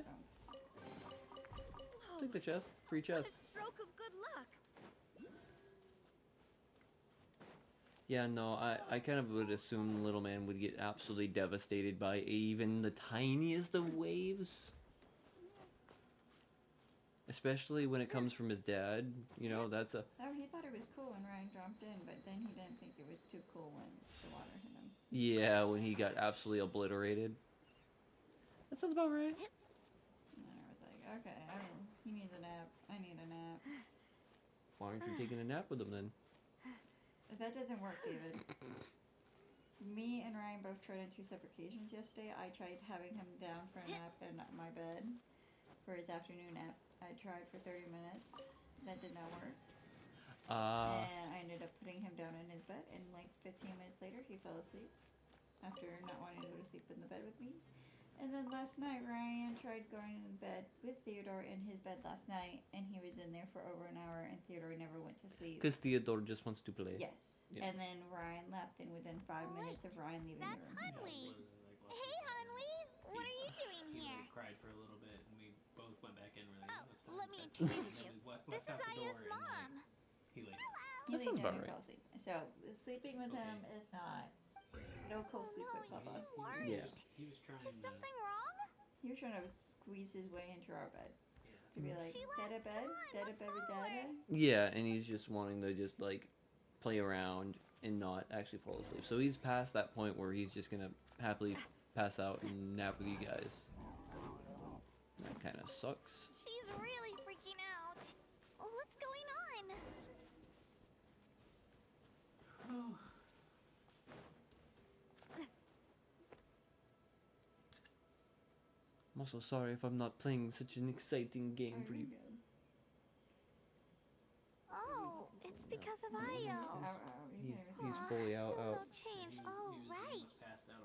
Oh. Take the chest. Free chest. What a stroke of good luck. Yeah, no, I kind of would assume Little Man would get absolutely devastated by even the tiniest of waves. Especially when it comes from his dad, you know, that's a... Oh, he thought it was cool when Ryan jumped in, but then he didn't think it was too cool when the water hit him. Yeah, when he got absolutely obliterated. That sounds about right. And then I was like, okay, he needs a nap. I need a nap. Why aren't you taking a nap with him then? That doesn't work, David. Me and Ryan both tried on 2 separate occasions yesterday. I tried having him down for a nap in my bed for his afternoon nap. I tried for 30 minutes. That did not work. And I ended up putting him down in his bed, and like 15 minutes later, he fell asleep after not wanting to go to sleep in the bed with me. And then last night, Ryan tried going in bed with Theodore in his bed last night, and he was in there for over an hour, and Theodore never went to sleep. Because Theodore just wants to play. Yes. Yeah. And then Ryan left, and within 5 minutes of Ryan leaving the room, Hunley. Hey, Hunley. What are you doing here? We cried for a little bit, and we both went back in really. Oh, let me introduce you. This is Aya's mom. He laid. he That laid sounds down about and right. fell asleep. So sleeping with him is not no co-sleep with You Bubba. seem worried. Yeah. He was trying Is something wrong? He was trying to squeeze his way into our bed to be like, She Dada left. bed, Come on, Dada let's bed with follow Dada. her. Yeah, and he's just wanting to just like play around and not actually fall asleep. So he's past that point where he's just gonna happily pass out and nap with you guys. That kind of sucks. She's really freaking out. What's going on? I'm also sorry if I'm not playing such an exciting game for you. Oh, it's because of Io. He's fully out. Still out. no change. Oh, right.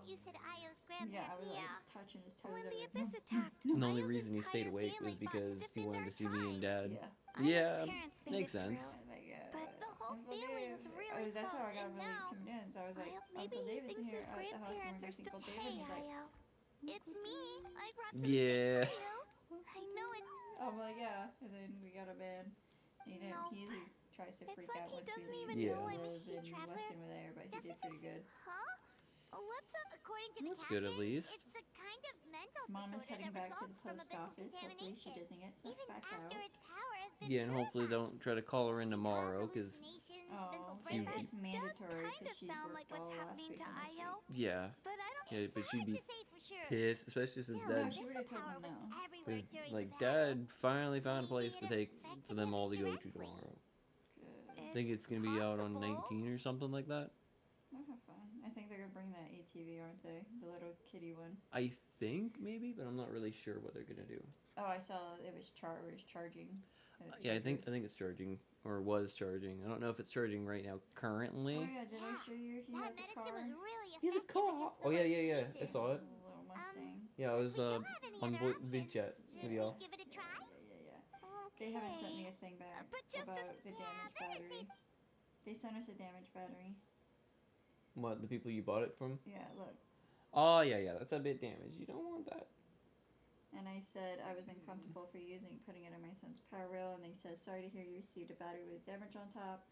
You said Io's grabbed Yeah, I was like Mia. touching his toes. When the everything. abyss attacked, The only Io's reason he stayed entire awake family was fought to because he defend wanted our to see me and tribe. Dad. Yeah. Io's Yeah, parents made makes it sense. through. Like, yeah, But the whole Uncle family Dave- was really that's how I close, got and really now tuned in. So I was like, maybe Uncle he David's thinks here his at the house. grandparents We're are still. Uncle David. Hey, He's like, Io. It's me. I brought some Yeah. steak for you. I know it. I'm like, yeah. And then we got a bed. And he didn't. No. He usually tries to It's freak like out he once we doesn't leave. even Yeah. know I'm Live here, in traveler. Weston with there, but he did pretty good. Huh? What's up? According to the That's good, at captain, least. it's a kind of mental Mom is disorder heading that back to the results from post abyssal office. Hopefully she contamination. doesn't get sucked Even back after out. its power has been Yeah, and hopefully purified. don't try to call her in tomorrow, because Hallucinations, Oh, mental so She- breakdowns it's mandatory does kind because of she sound worked like what's all last happening week to and this Io. week. yeah, But I don't. yeah, It's but she'd hard be to say for sure. pissed, especially since Still, Dad, she abyssal would've told power me was no. everywhere because during like the battle. Dad finally found a place to Maybe it take for them all to go to affected it tomorrow. Good. I think it's gonna be out on possible. 19 or something like that. I'll have fun. I think they're gonna bring that ATV, aren't they? The little kitty one. I think maybe, but I'm not really sure what they're gonna do. Oh, I saw it was charging. Yeah, I think it's charging or was charging. I don't know if it's charging right now currently. Oh yeah, did I show you? He That has a medicine car. was really He has a effective car. against the Oh yeah, worst yeah, yeah. I cases. saw it. A little Mustang. Yeah, I was Since we don't have any on other vid chat options, should with we y'all. give it a Yeah, try? yeah. They haven't sent me Okay. a thing back But just about as the yeah, damaged better battery. safe. They sent us a damaged battery. What, the people you bought it from? Yeah, look. Oh yeah, yeah. That's a bit damaged. You don't want that. And I said I was uncomfortable for putting it in my son's power rail, and they said, sorry to hear you received a battery with damage on top.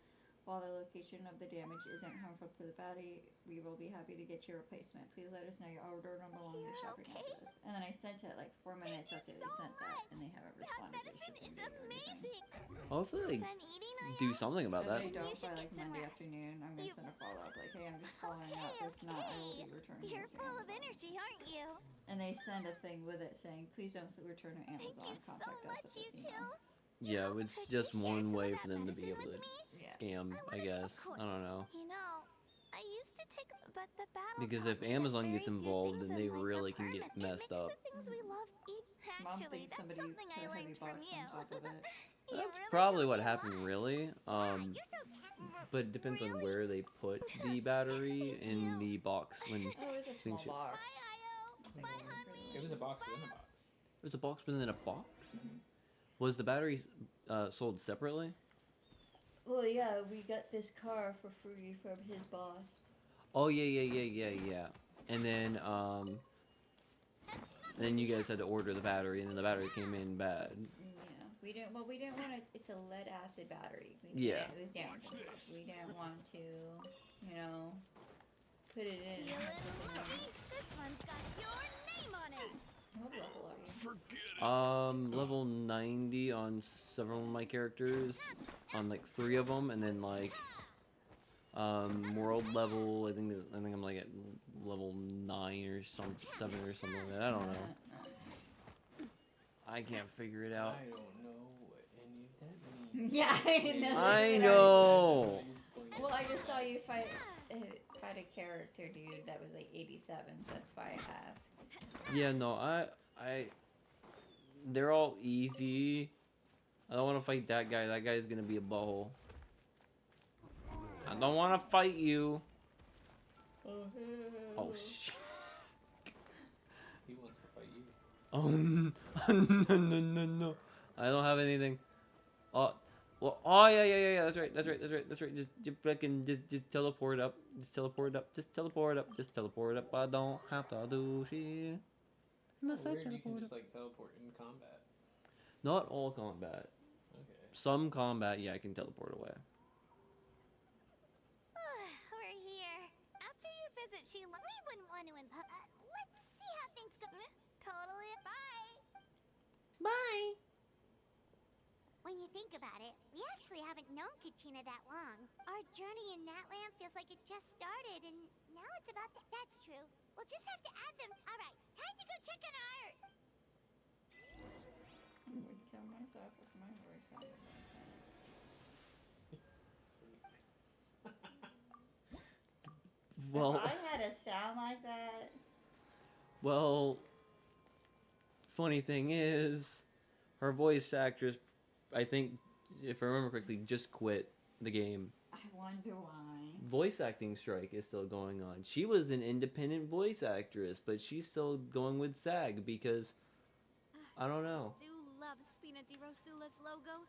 While the location of the damage isn't harmful to the battery, we will be happy to get you a replacement. Please let us know your order number along with the You're shopping okay? address. And then I sent it like 4 minutes you after they so sent that, much. and they haven't That responded. to the medicine shipping is date or anything. amazing. Hopefully they Done eating, Io? do something about If that. they don't You should by get like some Monday rest. afternoon, I'm gonna You- send a follow up like, hey, I'm just following up. If not, I will be returning You're this to full of Amazon. energy, aren't you? And they send a thing with it saying, please don't return to Thank Amazon. you so Contact much, us at you this two. email. Yeah, Could it's you just share one some of way that for them to be medicine able to with me? Yeah. scam, I guess. Of course. I don't know. You know, I used to take, but the battle Because taught if me that Amazon very gets few involved, things then in they life are really can get permanent. messed It makes up. the things we love Mom Actually, thinks that's somebody something put I a heavy learned from box you. on top of it. You That's really probably taught what me a happened, lot. really. You're so But it depends on really? where they put the battery in the box. When it Oh, it was a small Shit. box. Bye, Io. Bye, honey. It was a box within a box. was a box within a box. Was the battery sold separately? Well, yeah, we got this car for free from his boss. Oh yeah. And then you guys had to order the battery, and then the battery came in bad. Yeah, we didn't. Well, we didn't want it. It's a lead acid battery. Yeah. It was damaged. We didn't want to you know, put it in. Feel it alive. This one's got your name on it. What level are you? Level 90 on several of my characters, on like 3 of them, and then like world level. I think I'm like at level 9 or 7 or something like that. I don't know. I can't figure it out. I don't know what any of that means. Yeah, I know. I know. Well, I just saw you fight a character, dude, that was like 87, so that's why I asked. Yeah, no, they're all easy. I don't want to fight that guy. That guy's gonna be a butthole. I don't want to fight you. Oh shit. He wants to fight you. Oh no. I don't have anything. Oh, well, oh yeah. That's right. Just fucking just teleport up. Just teleport up. I don't have to do shit. Unless I Weird, you can teleport just up. like teleport in combat. Not all combat. Okay. Some combat, yeah, I can teleport away. We're here. After your visit, Sheila, we wouldn't want to let's see how things go. Totally. Bye. Bye. When you think about it, we actually haven't known Kachina that long. Our journey in Natland feels like it just started, and now it's about to... That's true. We'll just have to add them. All right, time to go check on our... I would kill myself if my voice sounded like that. Well, If I had a sound like that. well, funny thing is, her voice actress, I think, if I remember correctly, just quit the game. I wonder why. Voice acting strike is still going on. She was an independent voice actress, but she's still going with SAG because, I don't know. I do love Spina di Rosula's logo.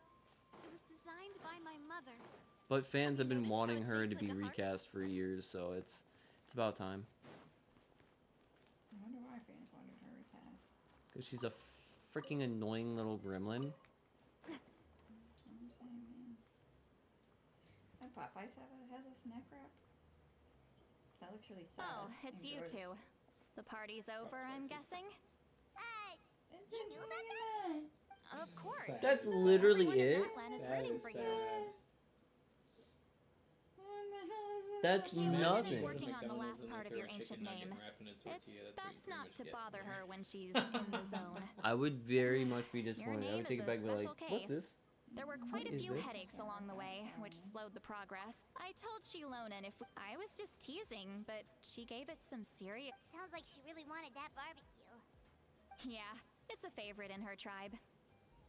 It was designed by my mother. But fans have been Notice how wanting it her to shapes be like a heart? recast for years, so it's about time. I wonder why fans wanted her recast. Because she's a freaking annoying little gremlin. I'm saying, man. And Popeyes has a snack wrap. That looks really sad. Oh, it's and you gross. two. The party's over, I'm guessing? It's You knew about that? Of course. That's literally Everyone in it? Natlan is That rooting is for sad. you. What the hell is this? That's She was nothing. working on the McDonald's last and part they of your throw a ancient chicken nugget name. wrapped in a It's tortilla, that's what you best pretty not much to get bother from her there. when she's in the zone. I would very much be Your disappointed. I name would take is it back a and be like, special what's case. this? There were quite a is few this? headaches along the way, which slowed the progress. I told Shilonan if I was just teasing, but she gave it some serious. Sounds like she really wanted that barbecue. Yeah, it's a favorite in her tribe.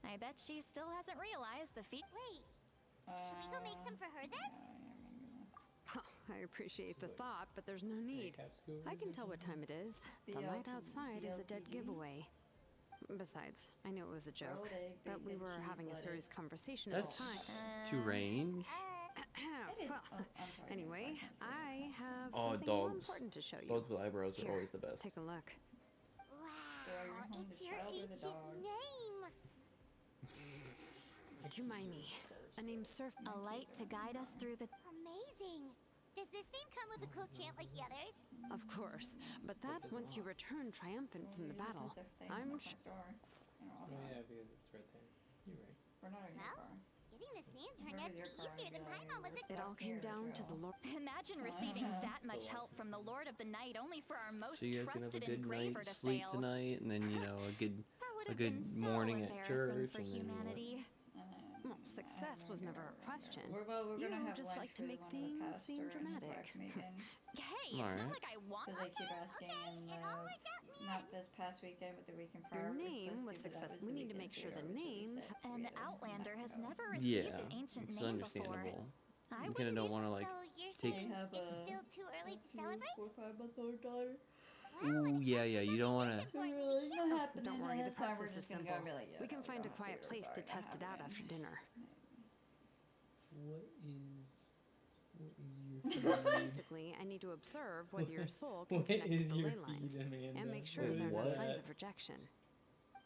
I bet she still hasn't realized the feat. Wait, should we go make some for her then? I appreciate the thought, but there's no need. I can tell what time it is. The light outside is a dead giveaway. Besides, I knew it was a joke, but we were having a serious conversation at the That's time. too range. Well, anyway, I have Oh, something more dogs. important to show you. Dogs with eyebrows are Here, always the best. Take a look. Wow, it's your ancient name. Do you mind me? A name surf. A light to guide us through the. Amazing. Does this name come with a cool chant like the others? Of course, but that once you return triumphant from the battle. I'm sure. Oh yeah, because it's right there. You're right. We're not in your Well, car. getting this name turned Remember out to your be car easier and than be like, Paimon was "Let's it? It all came down to the Lord. Imagine receiving that much help from the Lord of the Night only for our most So you guys can have a trusted good engraver night to sleep fail. tonight, and then a good That would a have good been so morning at embarrassing church, for and then humanity. Well, success was never a question. We're You gonna have just lunch like to with make one of the things pastor seem and his dramatic. wife Megan. Hey, it's Alright. not like I want. Because I keep asking, and not this past weekend, but the weekend prior. Your it name was supposed to, but that success. was We the need to weekend make sure the Theodore was name. really sick, so we An had to Outlander has go. never received yeah. an ancient It's name understandable. before. I You kind of wouldn't don't be want to like So you're take. saying have it's a still too early to celebrate? 4-5-month-old daughter. Ooh, yeah. You don't want to. It's not happening. Don't worry, and the this time we're process is just gonna simple. go and be like, yeah, We can no, find a don't have quiet theater, place to sorry, not test it out happening. after dinner. What is your feed? Basically, I need to observe whether your soul can What connect to is the your ley lines feed, Amanda? and make sure What there are no is signs that? of rejection.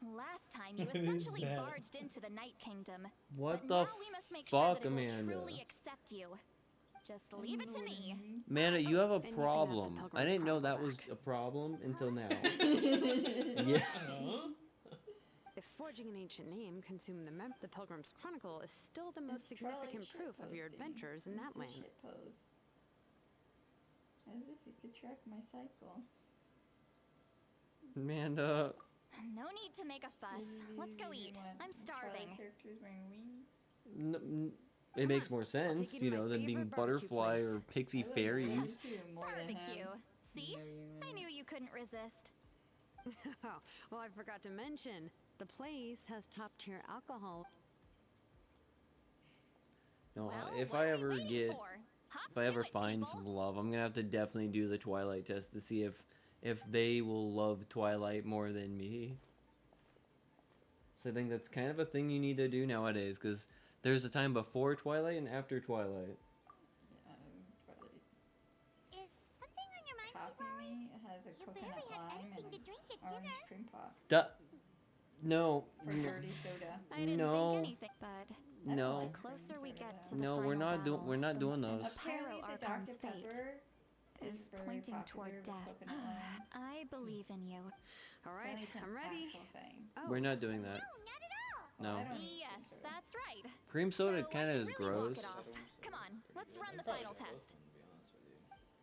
Last time you What is essentially that? barged into the Night Kingdom. What but the now we must make sure fuck, that it will Amanda? truly accept you. Just leave it to me. Mana, you have a And you can have the problem. I Pilgrim's didn't know that Chronicle was back. a problem until now. Yeah. If forging an ancient name consumed the Pilgrim's Chronicle is still the most significant proof of your adventures in that land. Shit pose. As if you could track my cycle. Amanda. No need to make a fuss. Let's go eat. I'm starving. Characters wearing wings. It makes more sense, take you you to know, my than being favorite barbecue butterfly place. or pixie I like fairies. wings too, more than Barbecue. him. See? I knew you couldn't resist. Oh, well, I forgot to mention, the place has top-tier alcohol. No, Well, if what I are we ever waiting get, for? Hop if I ever to it, find people. some love, I'm gonna have to definitely do the Twilight test to see if they will love Twilight more than me. So I think that's kind of a thing you need to do nowadays, because there's a time before Twilight and after Twilight. Twilight. Is something on your mind, Coffee Wally? me has a You coconut barely had lime anything and to drink at orange dinner. cream pop No, for dirty soda. I didn't No. think anything, but I don't no, like the closer cream we soda, get though. to the no, final we're not battle, doing, we're not the doing mo- those. Apparently, the Archon's Dr. fate Pepper is very pointing popular toward with death. coconut lime. I believe in you. All right, That is an I'm ready. actual thing. Oh, We're not doing that. No, not at all. No. I don't eat Yes, cream soda. that's right. Cream soda So I kind of should is really walk gross. it off. Come on, let's run the final test.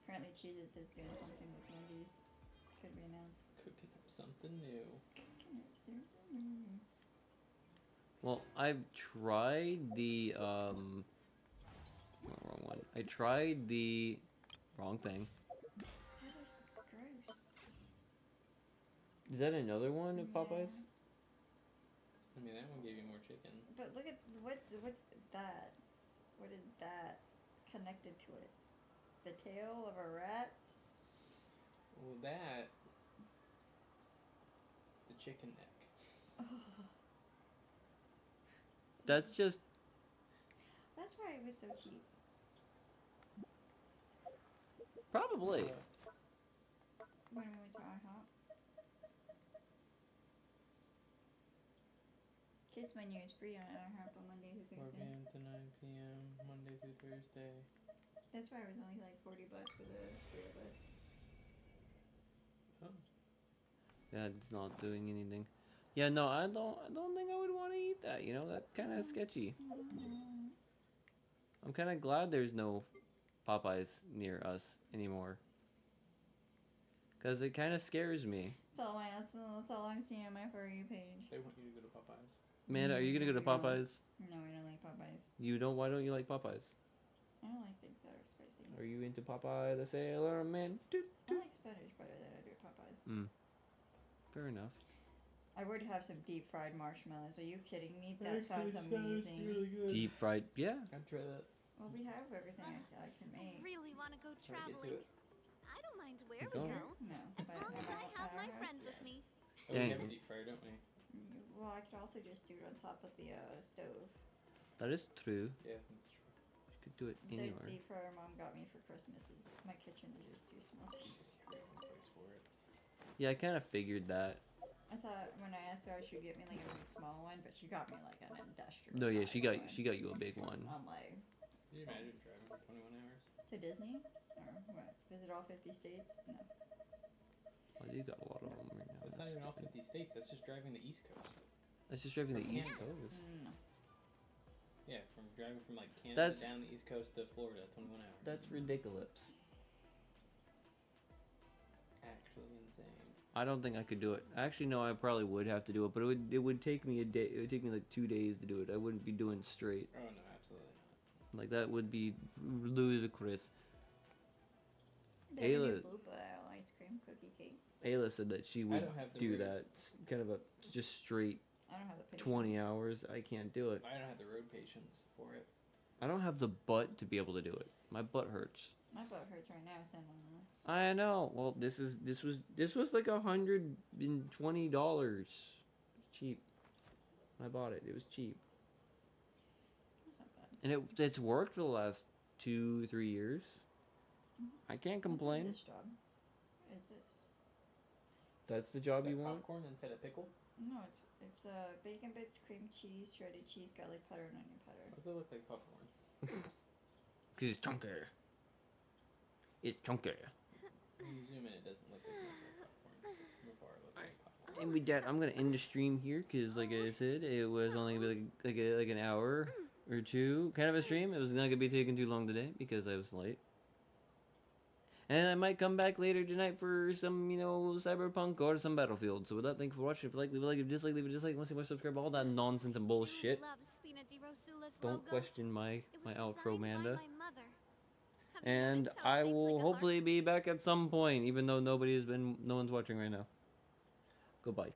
Apparently, Cheez-Its is doing something with movies. Could be announced. Cooking up something new. Well, I've tried the wrong one. I tried the wrong thing. That looks gross. Is that another one of Popeyes? I mean, that one gave you more chicken. But look at what's that? What is that connected to it? The tail of a rat? Well, that. It's the chicken neck. That's just That's why it was so cheap. probably. When we went to IHOP. Kids menu is free on IHOP on Monday through 4 Thursday. p.m. to 9 p.m. Monday through Thursday. That's why it was only like $40 for the three of us. Oh. Yeah, it's not doing anything. Yeah, no, I don't think I would want to eat that. You know, that's kind of sketchy. I'm kind of glad there's no Popeyes near us anymore. Cause it kind of scares me. That's all I'm seeing on my For You page. They want you to go to Popeyes. Amanda, are you gonna go to No. Popeyes? No, I don't like Popeyes. You don't? Why don't you like Popeyes? I don't like things that are spicy. Are you into Popeye the Sailor Man? I like spinach better than I do Popeyes. Fair enough. I would have some deep fried marshmallows. Are you kidding me? That sounds amazing. good. Deep fried, yeah. I'd try that. Well, we have everything I can I make. really want to go Try to get to traveling. it. I don't mind where You we don't? go, No. as but long as I have at my our friends house, with yes. me. Oh, Dang. we have a deep fryer, don't we? Well, I could also just do it on top of the stove. That is true. Yeah, that's true. You could do it The anywhere. deep fryer Mom got me for Christmas is my kitchen is just too small. Just create one place for it. Yeah, I kind of figured that. I thought when I asked her, she would get me like a really small one, but she got me like an industrial. No, yeah, she sized got one. you a big one. I'm like, Can you imagine driving for 21 hours? to Disney or what? Visit all 50 states? No. Oh, you got a lot of them right now. That's not even all 50 states. That's just driving the East Coast. That's just driving the East Yeah. Coast. No. Yeah, from driving from like Canada That's- down the East Coast to Florida, 21 hours. That's ridiculous. Actually insane. I don't think I could do it. Actually, no, I probably would have to do it, but it would take me a day. It would take me like 2 days to do it. I wouldn't be doing straight. Oh no, absolutely not. Like that would be ludicrous. They have a new Ayla, Bluebell ice cream cookie cake. Ayla said that she would don't have the do room. that. It's kind of a just straight I don't have the patience. 20 hours. I can't do it. I don't have the road patience for it. I don't have the butt to be able to do it. My butt hurts. My butt hurts right now sitting on this. I know. Well, this was like $120. Cheap. I bought it. It was cheap, That's not bad. and it's worked for the last 2-3 years. I can't What is complain. This job. What is this? That's the job Is you that want. popcorn instead of pickle? No, it's bacon bits, cream cheese, shredded cheese, garlic powder, and onion powder. Does it look like popcorn? Because it's chunky. It's chunky. When you zoom in, it doesn't look like much like popcorn. From afar, it looks like popcorn. And with that, I'm gonna end the stream here because, like I said, it was only gonna be like an hour or two kind of a stream. It was not gonna be taking too long today because I was late. And I might come back later tonight for some, you know, Cyberpunk or some Battlefield. So with that, thank you for watching. If you like, leave a like. If you dislike, leave a dislike. Want to see more, subscribe. All that nonsense and bullshit. Don't question my outro, Manda. And I will hopefully be back at some point, even though no one's watching right now. Goodbye.